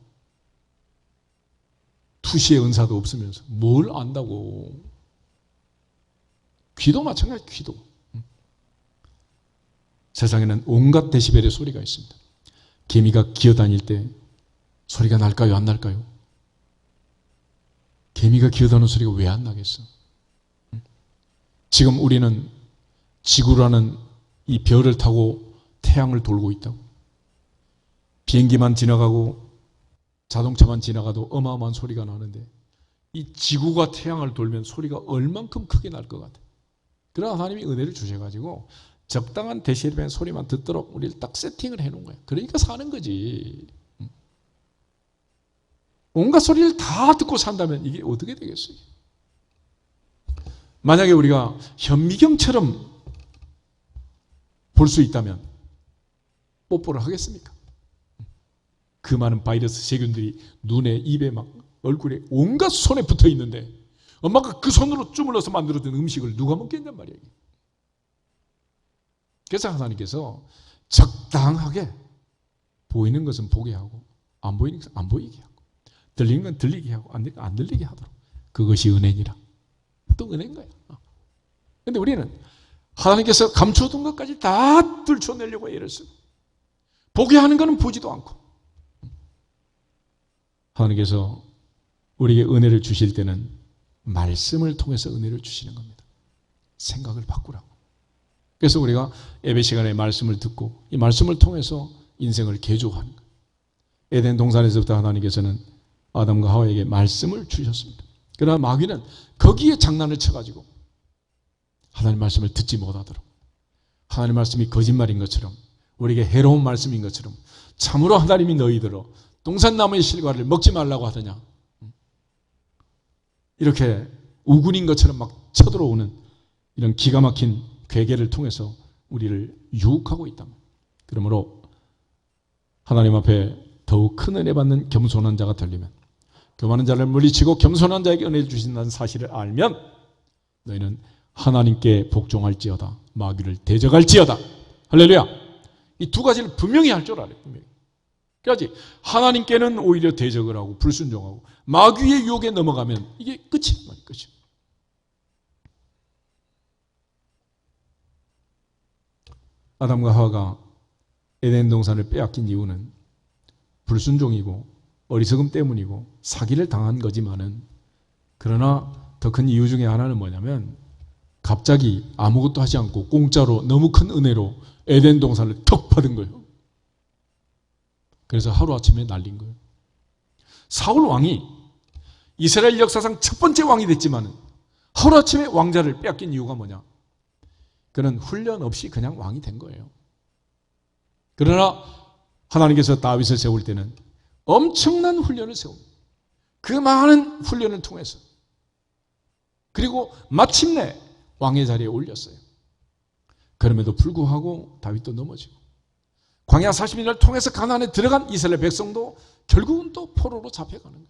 투시의 은사도 없으면서 뭘 안다고. 귀도 마찬가지, 귀도. 세상에는 온갖 데시벨의 소리가 있습니다. 개미가 기어다닐 때 소리가 날까요, 안 날까요? 개미가 기어다니는 소리가 왜 안 나겠어? 지금 우리는 지구라는 이 별을 타고 태양을 돌고 있다고. 비행기만 지나가고 자동차만 지나가도 어마어마한 소리가 나는데 이 지구가 태양을 돌면 소리가 얼만큼 크게 날 것 같아. 그러나 하나님이 은혜를 주셔가지고 적당한 데시벨의 소리만 듣도록 우리를 딱 세팅을 해놓은 거예요. 그러니까 사는 거지. 온갖 소리를 다 듣고 산다면 이게 어떻게 되겠어요? 만약에 우리가 현미경처럼 볼 수 있다면 뽀뽀를 하겠습니까? 그 많은 바이러스 세균들이 눈에, 입에, 막 얼굴에, 온갖 손에 붙어 있는데 엄마가 그 손으로 주물러서 만들어둔 음식을 누가 먹겠냔 말이에요. 그래서 하나님께서 적당하게 보이는 것은 보게 하고 안 보이는 것은 안 보이게 하고 들리는 건 들리게 하고 안 들리게 하도록. 그것이 은혜니라. 또 은혜인 거야. 그런데 우리는 하나님께서 감춰둔 것까지 다 들춰내려고 애를 쓰고 보게 하는 것은 보지도 않고. 하나님께서 우리에게 은혜를 주실 때는 말씀을 통해서 은혜를 주시는 겁니다. 생각을 바꾸라고. 그래서 우리가 예배 시간에 말씀을 듣고 이 말씀을 통해서 인생을 개조하는 거예요. 에덴 동산에서부터 하나님께서는 아담과 하와에게 말씀을 주셨습니다. 그러나 마귀는 거기에 장난을 쳐가지고 하나님 말씀을 듣지 못하도록, 하나님 말씀이 거짓말인 것처럼, 우리에게 해로운 말씀인 것처럼, 참으로 하나님이 너희들어 동산나무의 실과를 먹지 말라고 하더냐, 이렇게 우군인 것처럼 막 쳐들어오는 이런 기가 막힌 괴계를 통해서 우리를 유혹하고 있다. 그러므로 하나님 앞에 더욱 큰 은혜 받는 겸손한 자가 되려면, 교만한 자를 물리치고 겸손한 자에게 은혜를 주신다는 사실을 알면 너희는 하나님께 복종할지어다, 마귀를 대적할지어다. 할렐루야. 이 두 가지를 분명히 할 줄 알아요. 분명히. 그래야지 하나님께는 오히려 대적을 하고 불순종하고 마귀의 유혹에 넘어가면 이게 끝이란 말이에요. 끝이. 아담과 하와가 에덴 동산을 빼앗긴 이유는 불순종이고 어리석음 때문이고 사기를 당한 거지만은, 그러나 더 큰 이유 중에 하나는 뭐냐면 갑자기 아무것도 하지 않고 공짜로 너무 큰 은혜로 에덴 동산을 턱 받은 거예요. 그래서 하루아침에 날린 거예요. 사울 왕이 이스라엘 역사상 첫 번째 왕이 됐지만 하루아침에 왕자를 빼앗긴 이유가 뭐냐? 그는 훈련 없이 그냥 왕이 된 거예요. 그러나 하나님께서 다윗을 세울 때는 엄청난 훈련을 세웁니다. 그 많은 훈련을 통해서, 그리고 마침내 왕의 자리에 올렸어요. 그럼에도 불구하고 다윗도 넘어지고 광야 40년을 통해서 가나안에 들어간 이스라엘 백성도 결국은 또 포로로 잡혀가는 거예요.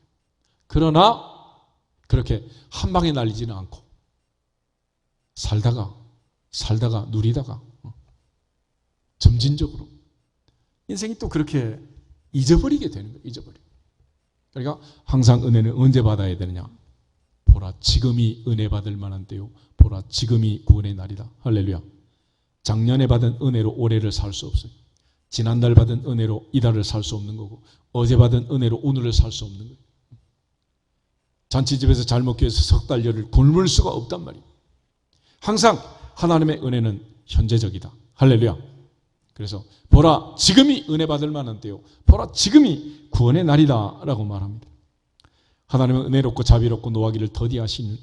그러나 그렇게 한 방에 날리지는 않고 살다가 누리다가 점진적으로 인생이 또 그렇게 잊어버리게 되는 거예요. 잊어버리고. 그러니까 항상 은혜는 언제 받아야 되느냐? 보라, 지금이 은혜 받을 만한 때요. 보라, 지금이 구원의 날이다. 할렐루야. 작년에 받은 은혜로 올해를 살 수 없어요. 지난달 받은 은혜로 이달을 살 수 없는 거고, 어제 받은 은혜로 오늘을 살 수 없는 거예요. 잔치집에서 잘 먹기 위해서 석 달열을 굶을 수가 없단 말이에요. 항상 하나님의 은혜는 현재적이다. 할렐루야. 그래서 보라, 지금이 은혜 받을 만한 때요. 보라, 지금이 구원의 날이다 라고 말합니다. 하나님은 은혜롭고 자비롭고 노하기를 더디하시는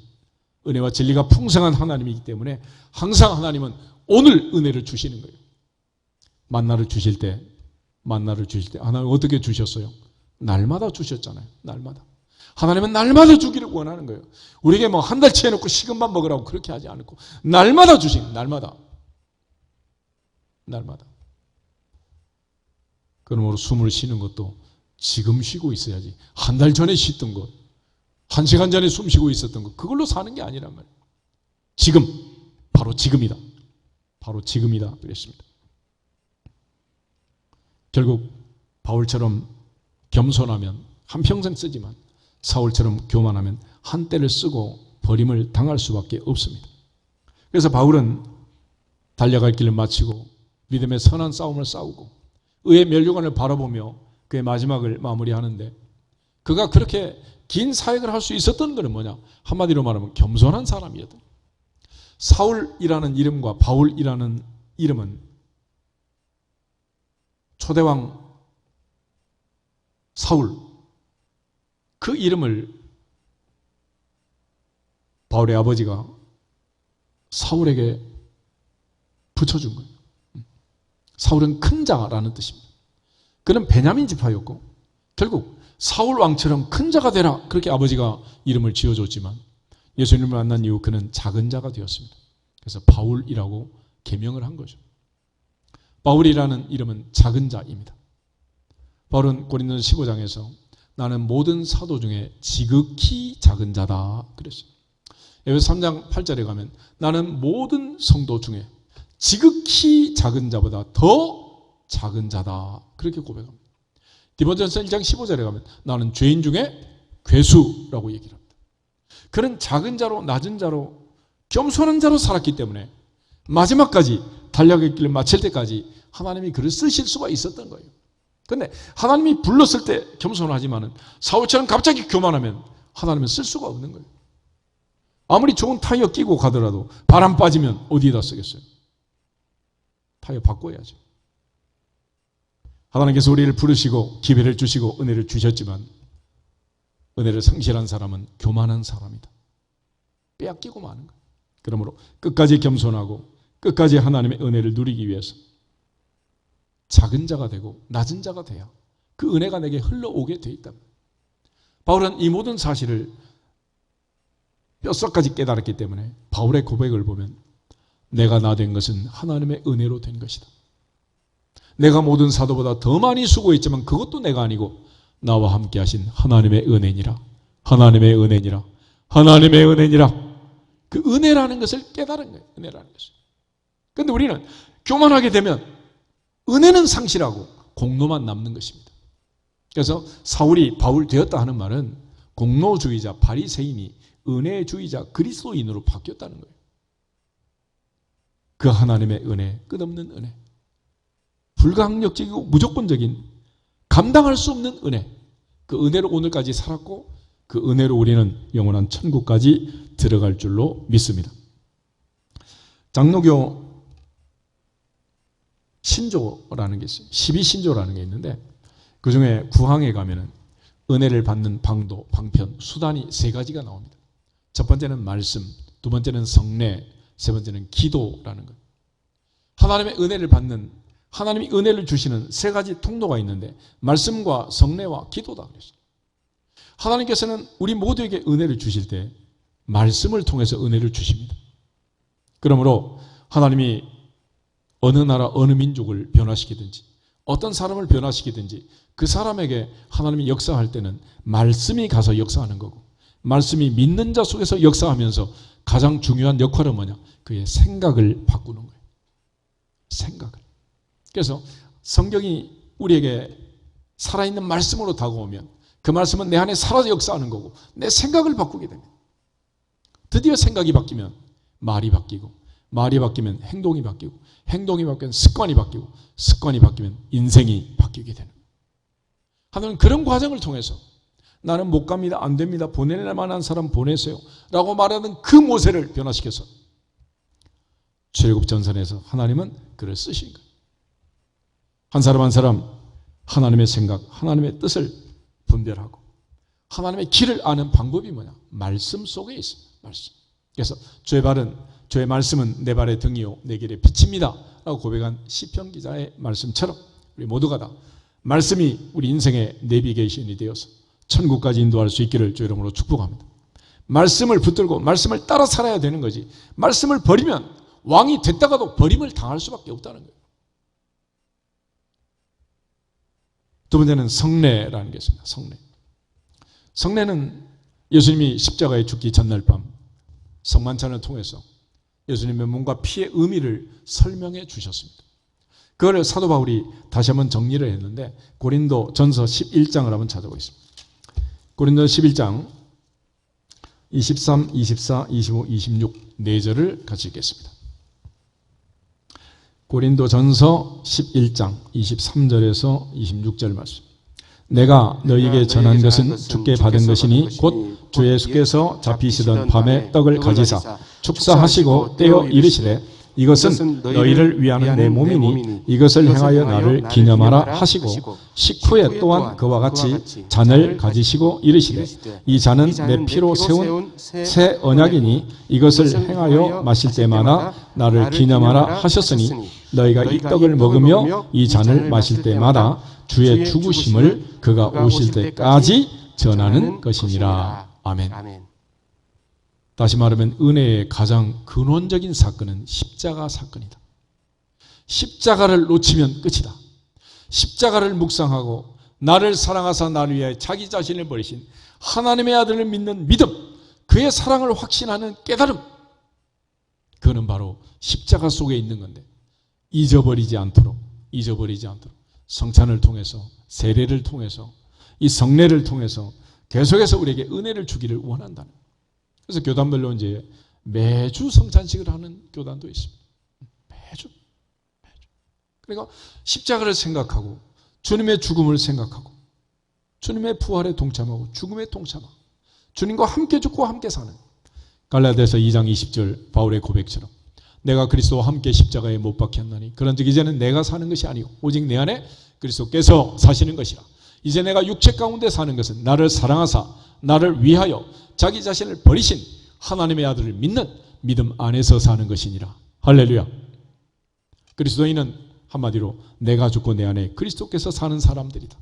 은혜와 진리가 풍성한 하나님이기 때문에 항상 하나님은 오늘 은혜를 주시는 거예요. 만나를 주실 때 하나님 어떻게 주셨어요? 날마다 주셨잖아요. 날마다. 하나님은 날마다 주기를 원하는 거예요. 우리에게 뭐 한 달치 해놓고 식은밥 먹으라고 그렇게 하지 않고 날마다 주신, 날마다. 그러므로 숨을 쉬는 것도 지금 쉬고 있어야지. 한 달 전에 쉬던 것, 1시간 전에 숨 쉬고 있었던 것, 그걸로 사는 게 아니란 말이에요. 지금, 바로 지금이다. 바로 지금이다. 그랬습니다. 결국 바울처럼 겸손하면 한평생 쓰지만 사울처럼 교만하면 한때를 쓰고 버림을 당할 수밖에 없습니다. 그래서 바울은 달려갈 길을 마치고 믿음의 선한 싸움을 싸우고 의의 면류관을 바라보며 그의 마지막을 마무리하는데, 그가 그렇게 긴 사역을 할 수 있었던 것은 뭐냐? 한마디로 말하면 겸손한 사람이었다. 사울이라는 이름과 바울이라는 이름은 초대왕 사울, 그 이름을 바울의 아버지가 사울에게 붙여준 거예요. 사울은 큰 자라는 뜻입니다. 그는 베냐민 지파였고 결국 사울 왕처럼 큰 자가 되라, 그렇게 아버지가 이름을 지어줬지만 예수님을 만난 이후 그는 작은 자가 되었습니다. 그래서 바울이라고 계명을 한 거죠. 바울이라는 이름은 작은 자입니다. 바울은 고린도서 15장에서 나는 모든 사도 중에 지극히 작은 자다 그랬어요. 에베소 3장 8절에 가면 나는 모든 성도 중에 지극히 작은 자보다 더 작은 자다, 그렇게 고백합니다. 디모데전서 1장 15절에 가면 나는 죄인 중에 괴수라고 얘기를 합니다. 그는 작은 자로, 낮은 자로, 겸손한 자로 살았기 때문에 마지막까지 달려갈 길을 마칠 때까지 하나님이 그를 쓰실 수가 있었던 거예요. 그런데 하나님이 불렀을 때 겸손하지만은 사울처럼 갑자기 교만하면 하나님은 쓸 수가 없는 거예요. 아무리 좋은 타이어 끼고 가더라도 바람 빠지면 어디에다 쓰겠어요? 타이어 바꿔야죠. 하나님께서 우리를 부르시고 기회를 주시고 은혜를 주셨지만 은혜를 상실한 사람은 교만한 사람이다. 빼앗기고 마는 거예요. 그러므로 끝까지 겸손하고 끝까지 하나님의 은혜를 누리기 위해서 작은 자가 되고 낮은 자가 돼야 그 은혜가 내게 흘러오게 돼 있다. 바울은 이 모든 사실을 뼛속까지 깨달았기 때문에 바울의 고백을 보면 내가 나 된 것은 하나님의 은혜로 된 것이다. 내가 모든 사도보다 더 많이 수고했지만 그것도 내가 아니고 나와 함께 하신 하나님의 은혜니라. 하나님의 은혜니라. 하나님의 은혜니라. 그 은혜라는 것을 깨달은 거예요. 은혜라는 것을. 그런데 우리는 교만하게 되면 은혜는 상실하고 공로만 남는 것입니다. 그래서 사울이 바울 되었다 하는 말은 공로주의자 바리새인이 은혜주의자 그리스도인으로 바뀌었다는 거예요. 그 하나님의 은혜, 끝없는 은혜, 불가항력적이고 무조건적인 감당할 수 없는 은혜, 그 은혜로 오늘까지 살았고 그 은혜로 우리는 영원한 천국까지 들어갈 줄로 믿습니다. 장로교 신조라는 게 있어요. 12신조라는 게 있는데 그 중에 구항에 가면은 은혜를 받는 방도, 방편, 수단이 세 가지가 나옵니다. 첫 번째는 말씀, 두 번째는 성례, 세 번째는 기도라는 것. 하나님의 은혜를 받는, 하나님이 은혜를 주시는 세 가지 통로가 있는데 말씀과 성례와 기도다 그랬어요. 하나님께서는 우리 모두에게 은혜를 주실 때 말씀을 통해서 은혜를 주십니다. 그러므로 하나님이 어느 나라 어느 민족을 변화시키든지 어떤 사람을 변화시키든지 그 사람에게 하나님이 역사할 때는 말씀이 가서 역사하는 거고, 말씀이 믿는 자 속에서 역사하면서 가장 중요한 역할은 뭐냐? 그의 생각을 바꾸는 거예요. 생각을. 그래서 성경이 우리에게 살아있는 말씀으로 다가오면 그 말씀은 내 안에 살아서 역사하는 거고 내 생각을 바꾸게 됩니다. 드디어 생각이 바뀌면 말이 바뀌고, 말이 바뀌면 행동이 바뀌고, 행동이 바뀌면 습관이 바뀌고, 습관이 바뀌면 인생이 바뀌게 되는 거예요. 하나님은 그런 과정을 통해서 나는 못 갑니다, 안 됩니다, 보낼 만한 사람 보내세요 라고 말하는 그 모세를 변화시켜서 출애굽전선에서 하나님은 그를 쓰신 거예요. 한 사람 한 사람 하나님의 생각, 하나님의 뜻을 분별하고 하나님의 길을 아는 방법이 뭐냐? 말씀 속에 있습니다. 말씀. 그래서 주의 말씀은 내 발의 등이요 내 길의 빛입니다 라고 고백한 시편 기자의 말씀처럼 우리 모두가 다 말씀이 우리 인생의 내비게이션이 되어서 천국까지 인도할 수 있기를 주 이름으로 축복합니다. 말씀을 붙들고 말씀을 따라 살아야 되는 거지, 말씀을 버리면 왕이 됐다가도 버림을 당할 수밖에 없다는 거예요. 두 번째는 성례라는 게 있습니다. 성례. 성례는 예수님이 십자가에 죽기 전날 밤 성만찬을 통해서 예수님의 몸과 피의 의미를 설명해 주셨습니다. 그걸 사도 바울이 다시 한번 정리를 했는데 고린도 전서 11장을 한번 찾아보겠습니다. 고린도 11장 23, 24, 25, 26 4절을 같이 읽겠습니다. 고린도전서 11장 23절에서 26절 말씀. 내가 너희에게 전한 것은 주께 받은 것이니 곧 주 예수께서 잡히시던 밤에 떡을 가지사 축사하시고 떼어 이르시되 이것은 너희를 위하는 내 몸이니 이것을 행하여 나를 기념하라 하시고 식후에 또한 그와 같이 잔을 가지시고 이르시되 이 잔은 내 피로 세운 새 언약이니 이것을 행하여 마실 때마다 나를 기념하라 하셨으니 너희가 이 떡을 먹으며 이 잔을 마실 때마다 주의 죽으심을 그가 오실 때까지 전하는 것이니라. 아멘. 다시 말하면 은혜의 가장 근원적인 사건은 십자가 사건이다. 십자가를 놓치면 끝이다. 십자가를 묵상하고 나를 사랑하사 나를 위하여 자기 자신을 버리신 하나님의 아들을 믿는 믿음, 그의 사랑을 확신하는 깨달음, 그는 바로 십자가 속에 있는 건데 잊어버리지 않도록 성찬을 통해서, 세례를 통해서, 이 성례를 통해서 계속해서 우리에게 은혜를 주기를 원한다는 거예요. 그래서 교단별로 이제 매주 성찬식을 하는 교단도 있습니다. 매주. 그러니까 십자가를 생각하고 주님의 죽음을 생각하고 주님의 부활에 동참하고 죽음에 동참하고 주님과 함께 죽고 함께 사는, 갈라디아서 2장 20절 바울의 고백처럼 내가 그리스도와 함께 십자가에 못 박혔나니 그런즉 이제는 내가 사는 것이 아니고 오직 내 안에 그리스도께서 사시는 것이라. 이제 내가 육체 가운데 사는 것은 나를 사랑하사 나를 위하여 자기 자신을 버리신 하나님의 아들을 믿는 믿음 안에서 사는 것이니라. 할렐루야. 그리스도인은 한마디로 내가 죽고 내 안에 그리스도께서 사는 사람들이다.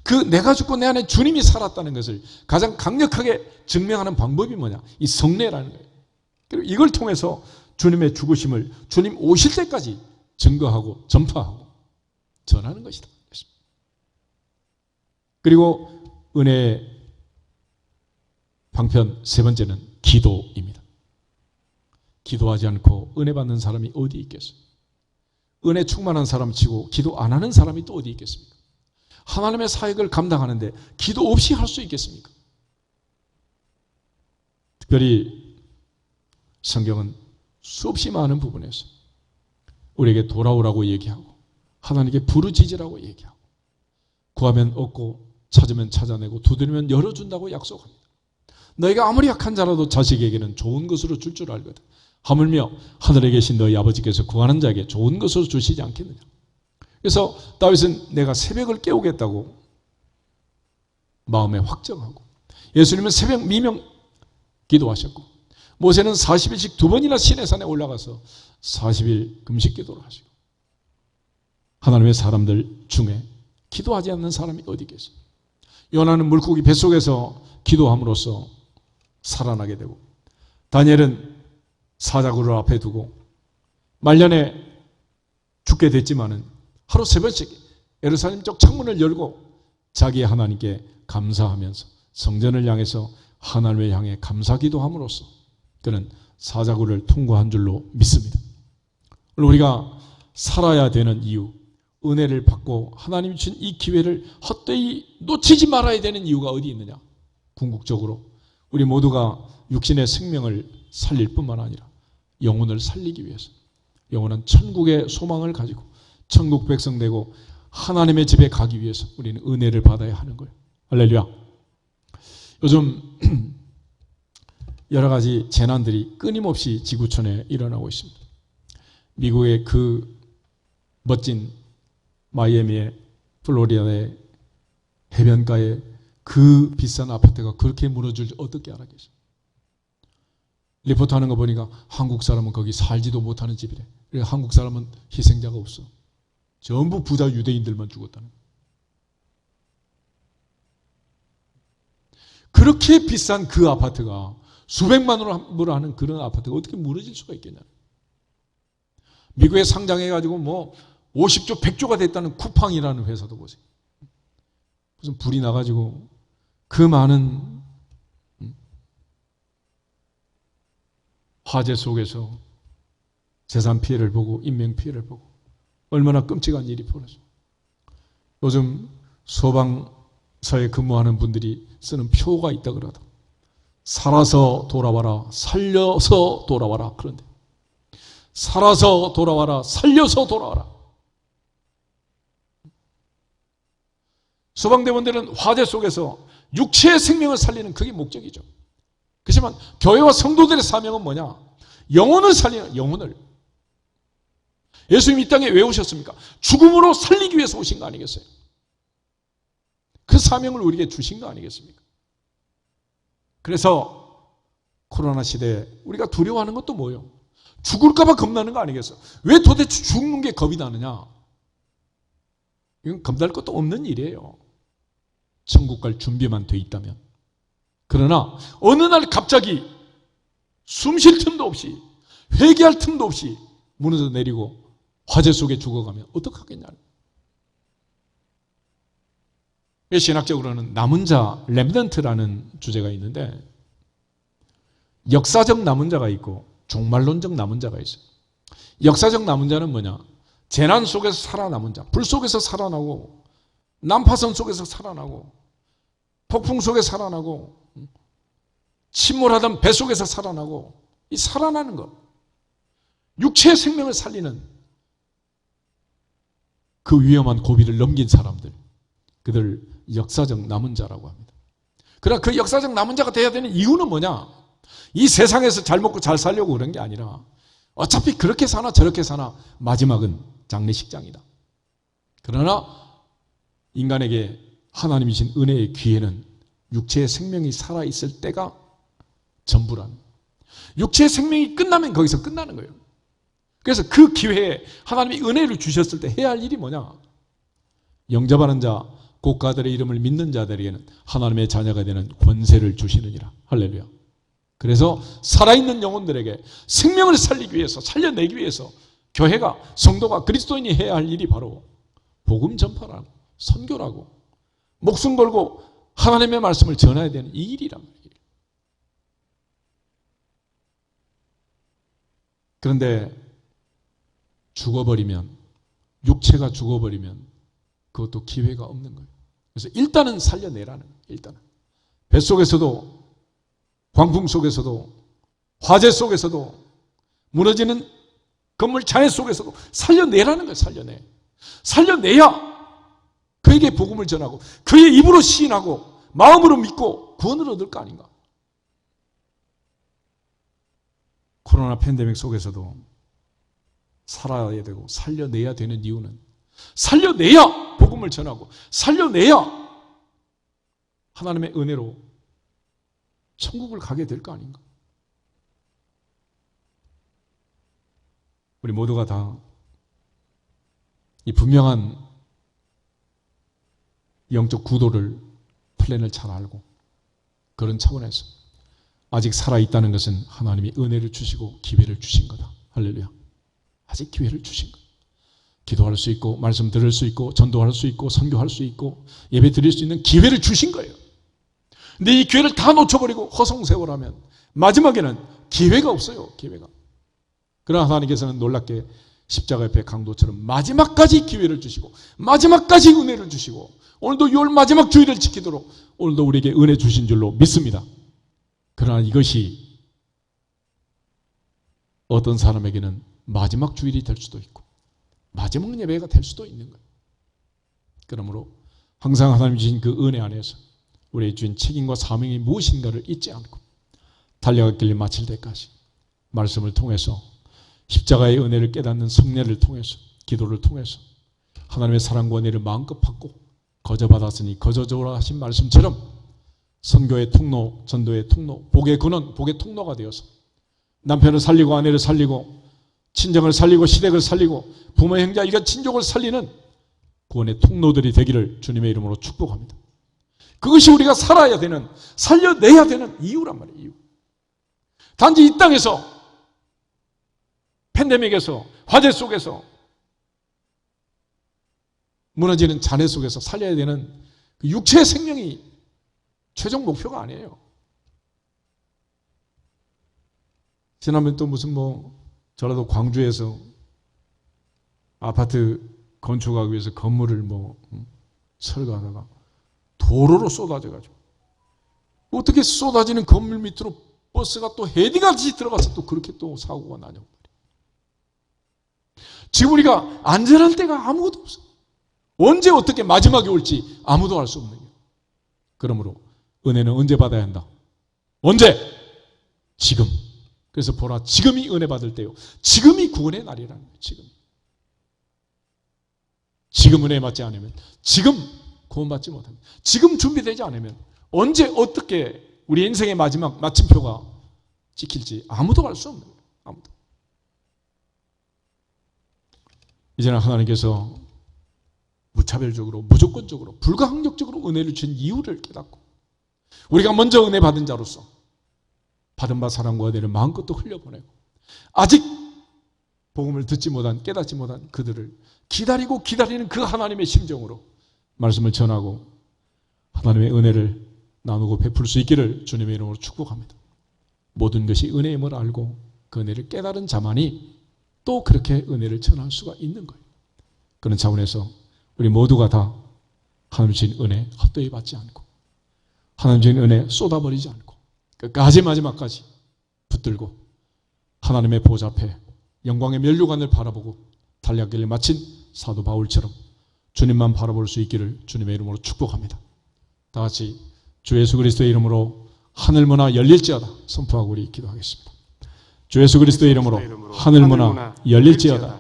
그 내가 죽고 내 안에 주님이 살았다는 것을 가장 강력하게 증명하는 방법이 뭐냐? 이 성례라는 거예요. 그리고 이걸 통해서 주님의 죽으심을 주님 오실 때까지 증거하고 전파하고 전하는 것이다. 그리고 은혜의 방편 세 번째는 기도입니다. 기도하지 않고 은혜 받는 사람이 어디 있겠어요? 은혜 충만한 사람 치고 기도 안 하는 사람이 또 어디 있겠습니까? 하나님의 사역을 감당하는데 기도 없이 할 수 있겠습니까? 특별히 성경은 수없이 많은 부분에서 우리에게 돌아오라고 얘기하고 하나님께 부르짖으라고 얘기하고 구하면 얻고 찾으면 찾아내고 두드리면 열어준다고 약속합니다. 너희가 아무리 약한 자라도 자식에게는 좋은 것으로 줄 줄 알거든. 하물며 하늘에 계신 너희 아버지께서 구하는 자에게 좋은 것으로 주시지 않겠느냐. 그래서 다윗은 내가 새벽을 깨우겠다고 마음에 확정하고, 예수님은 새벽 미명 기도하셨고, 모세는 40일씩 2번이나 시내산에 올라가서 40일 금식 기도를 하시고, 하나님의 사람들 중에 기도하지 않는 사람이 어디 계세요? 요나는 물고기 뱃속에서 기도함으로써 살아나게 되고, 다니엘은 사자굴을 앞에 두고 말년에 죽게 됐지만은 하루 3번씩 예루살렘 쪽 창문을 열고 자기의 하나님께 감사하면서 성전을 향해서 하나님을 향해 감사기도함으로써 그는 사자굴을 통과한 줄로 믿습니다. 우리가 살아야 되는 이유, 은혜를 받고 하나님이 준 이 기회를 헛되이 놓치지 말아야 되는 이유가 어디 있느냐? 궁극적으로 우리 모두가 육신의 생명을 살릴 뿐만 아니라 영혼을 살리기 위해서, 영혼은 천국의 소망을 가지고 천국 백성 되고 하나님의 집에 가기 위해서 우리는 은혜를 받아야 하는 거예요. 할렐루야. 요즘 여러 가지 재난들이 끊임없이 지구촌에 일어나고 있습니다. 미국의 그 멋진 마이애미의 플로리다의 해변가에 그 비싼 아파트가 그렇게 무너질 줄 어떻게 알았겠어요? 리포트 하는 거 보니까 한국 사람은 거기 살지도 못하는 집이래. 그래서 한국 사람은 희생자가 없어. 전부 부자 유대인들만 죽었다는 거예요. 그렇게 비싼 그 아파트가 수백만 원으로 하는 그런 아파트가 어떻게 무너질 수가 있겠냐. 미국에 상장해가지고 뭐 50조, 100조가 됐다는 쿠팡이라는 회사도 보세요. 무슨 불이 나가지고 그 많은 화재 속에서 재산 피해를 보고 인명 피해를 보고 얼마나 끔찍한 일이 벌어져요. 요즘 소방 서에 근무하는 분들이 쓰는 표가 있다 그러다. 살아서 돌아와라, 살려서 돌아와라. 그런데 살아서 돌아와라, 살려서 돌아와라. 소방대원들은 화재 속에서 육체의 생명을 살리는 그게 목적이죠. 그렇지만 교회와 성도들의 사명은 뭐냐? 영혼을 살리는, 영혼을. 예수님이 이 땅에 왜 오셨습니까? 죽음으로 살리기 위해서 오신 거 아니겠어요? 그 사명을 우리에게 주신 거 아니겠습니까? 그래서 코로나 시대에 우리가 두려워하는 것도 뭐예요? 죽을까 봐 겁나는 거 아니겠어요? 왜 도대체 죽는 게 겁이 나느냐? 이건 겁날 것도 없는 일이에요. 천국 갈 준비만 돼 있다면. 그러나 어느 날 갑자기 숨 쉴 틈도 없이 회개할 틈도 없이 무너져 내리고 화재 속에 죽어가면 어떡하겠냐. 신학적으로는 남은 자, 렘넌트라는 주제가 있는데 역사적 남은 자가 있고 종말론적 남은 자가 있어요. 역사적 남은 자는 뭐냐? 재난 속에서 살아남은 자, 불 속에서 살아나고 난파선 속에서 살아나고 폭풍 속에 살아나고 침몰하던 배 속에서 살아나고 이 살아나는 것, 육체의 생명을 살리는 그 위험한 고비를 넘긴 사람들, 그들 역사적 남은 자라고 합니다. 그러나 그 역사적 남은 자가 돼야 되는 이유는 뭐냐? 이 세상에서 잘 먹고 잘 살려고 그런 게 아니라 어차피 그렇게 사나 저렇게 사나 마지막은 장례식장이다. 그러나 인간에게 하나님이 주신 은혜의 기회는 육체의 생명이 살아있을 때가 전부라는, 육체의 생명이 끝나면 거기서 끝나는 거예요. 그래서 그 기회에 하나님이 은혜를 주셨을 때 해야 할 일이 뭐냐? 영접하는 자, 고가들의 이름을 믿는 자들에게는 하나님의 자녀가 되는 권세를 주시느니라. 할렐루야. 그래서 살아있는 영혼들에게 생명을 살리기 위해서, 살려내기 위해서 교회가, 성도가, 그리스도인이 해야 할 일이 바로 복음 전파라고, 선교라고, 목숨 걸고 하나님의 말씀을 전해야 되는 이 일이란 말이에요. 그런데 죽어버리면, 육체가 죽어버리면 그것도 기회가 없는 거예요. 그래서 일단은 살려내라는 거예요. 일단은 뱃속에서도, 광풍 속에서도, 화재 속에서도, 무너지는 건물 잔해 속에서도 살려내라는 거예요. 살려내. 살려내야 그에게 복음을 전하고 그의 입으로 시인하고 마음으로 믿고 구원을 얻을 거 아닌가. 코로나 팬데믹 속에서도 살아야 되고 살려내야 되는 이유는 살려내야 복음을 전하고 살려내야 하나님의 은혜로 천국을 가게 될 거 아닌가. 우리 모두가 다 이 분명한 영적 구도를, 플랜을 잘 알고 그런 차원에서 아직 살아있다는 것은 하나님이 은혜를 주시고 기회를 주신 거다. 할렐루야. 아직 기회를 주신 것. 기도할 수 있고 말씀 들을 수 있고 전도할 수 있고 선교할 수 있고 예배 드릴 수 있는 기회를 주신 거예요. 근데 이 기회를 다 놓쳐버리고 허송세월하면 마지막에는 기회가 없어요. 기회가. 그러나 하나님께서는 놀랍게 십자가 옆에 강도처럼 마지막까지 기회를 주시고 마지막까지 은혜를 주시고 오늘도 6월 마지막 주일을 지키도록 오늘도 우리에게 은혜 주신 줄로 믿습니다. 그러나 이것이 어떤 사람에게는 마지막 주일이 될 수도 있고 마지막 예배가 될 수도 있는 거예요. 그러므로 항상 하나님 주신 그 은혜 안에서 우리의 주인 책임과 사명이 무엇인가를 잊지 않고 달려갈 길을 마칠 때까지 말씀을 통해서 십자가의 은혜를 깨닫는 성례를 통해서 기도를 통해서 하나님의 사랑과 은혜를 마음껏 받고 거저 받았으니 거저 주라 하신 말씀처럼 선교의 통로, 전도의 통로, 복의 근원, 복의 통로가 되어서 남편을 살리고 아내를 살리고 친정을 살리고 시댁을 살리고 부모 형제 이가 친족을 살리는 구원의 통로들이 되기를 주님의 이름으로 축복합니다. 그것이 우리가 살아야 되는, 살려내야 되는 이유란 말이에요. 이유. 단지 이 땅에서 팬데믹에서 화재 속에서 무너지는 잔해 속에서 살려야 되는 그 육체의 생명이 최종 목표가 아니에요. 지난번 또 무슨 전라도 광주에서 아파트 건축하기 위해서 건물을 설계하다가 도로로 쏟아져가지고 어떻게 쏟아지는 건물 밑으로 버스가 또 헤딩하듯이 들어가서 또 그렇게 또 사고가 나냐고 말이에요. 지금 우리가 안전할 때가 아무것도 없어. 언제 어떻게 마지막이 올지 아무도 알 수 없는 거예요. 그러므로 은혜는 언제 받아야 한다? 언제? 지금. 그래서 보라, 지금이 은혜 받을 때요. 지금이 구원의 날이라는 거예요. 지금 은혜 받지 않으면, 지금 구원받지 못합니다. 지금 준비되지 않으면 언제 어떻게 우리 인생의 마지막 마침표가 찍힐지 아무도 알 수 없는 거예요. 아무도. 이제는 하나님께서 무차별적으로, 무조건적으로, 불가항력적으로 은혜를 주신 이유를 깨닫고 우리가 먼저 은혜 받은 자로서 받은 바 사랑과 은혜를 마음껏 흘려보내고 아직 복음을 듣지 못한, 깨닫지 못한 그들을 기다리고 기다리는 그 하나님의 심정으로 말씀을 전하고 하나님의 은혜를 나누고 베풀 수 있기를 주님의 이름으로 축복합니다. 모든 것이 은혜임을 알고 그 은혜를 깨달은 자만이 또 그렇게 은혜를 전할 수가 있는 거예요. 그런 차원에서 우리 모두가 다 하나님 주신 은혜 헛되이 받지 않고 하나님 주신 은혜 쏟아버리지 않고 끝까지 마지막까지 붙들고 하나님의 보좌 앞에 영광의 면류관을 바라보고 달려가기를 마친 사도 바울처럼 주님만 바라볼 수 있기를 주님의 이름으로 축복합니다. 다 같이 주 예수 그리스도의 이름으로 하늘문화 열릴지어다 선포하고 우리 기도하겠습니다. 주 예수 그리스도의 이름으로 하늘문화 열릴지어다.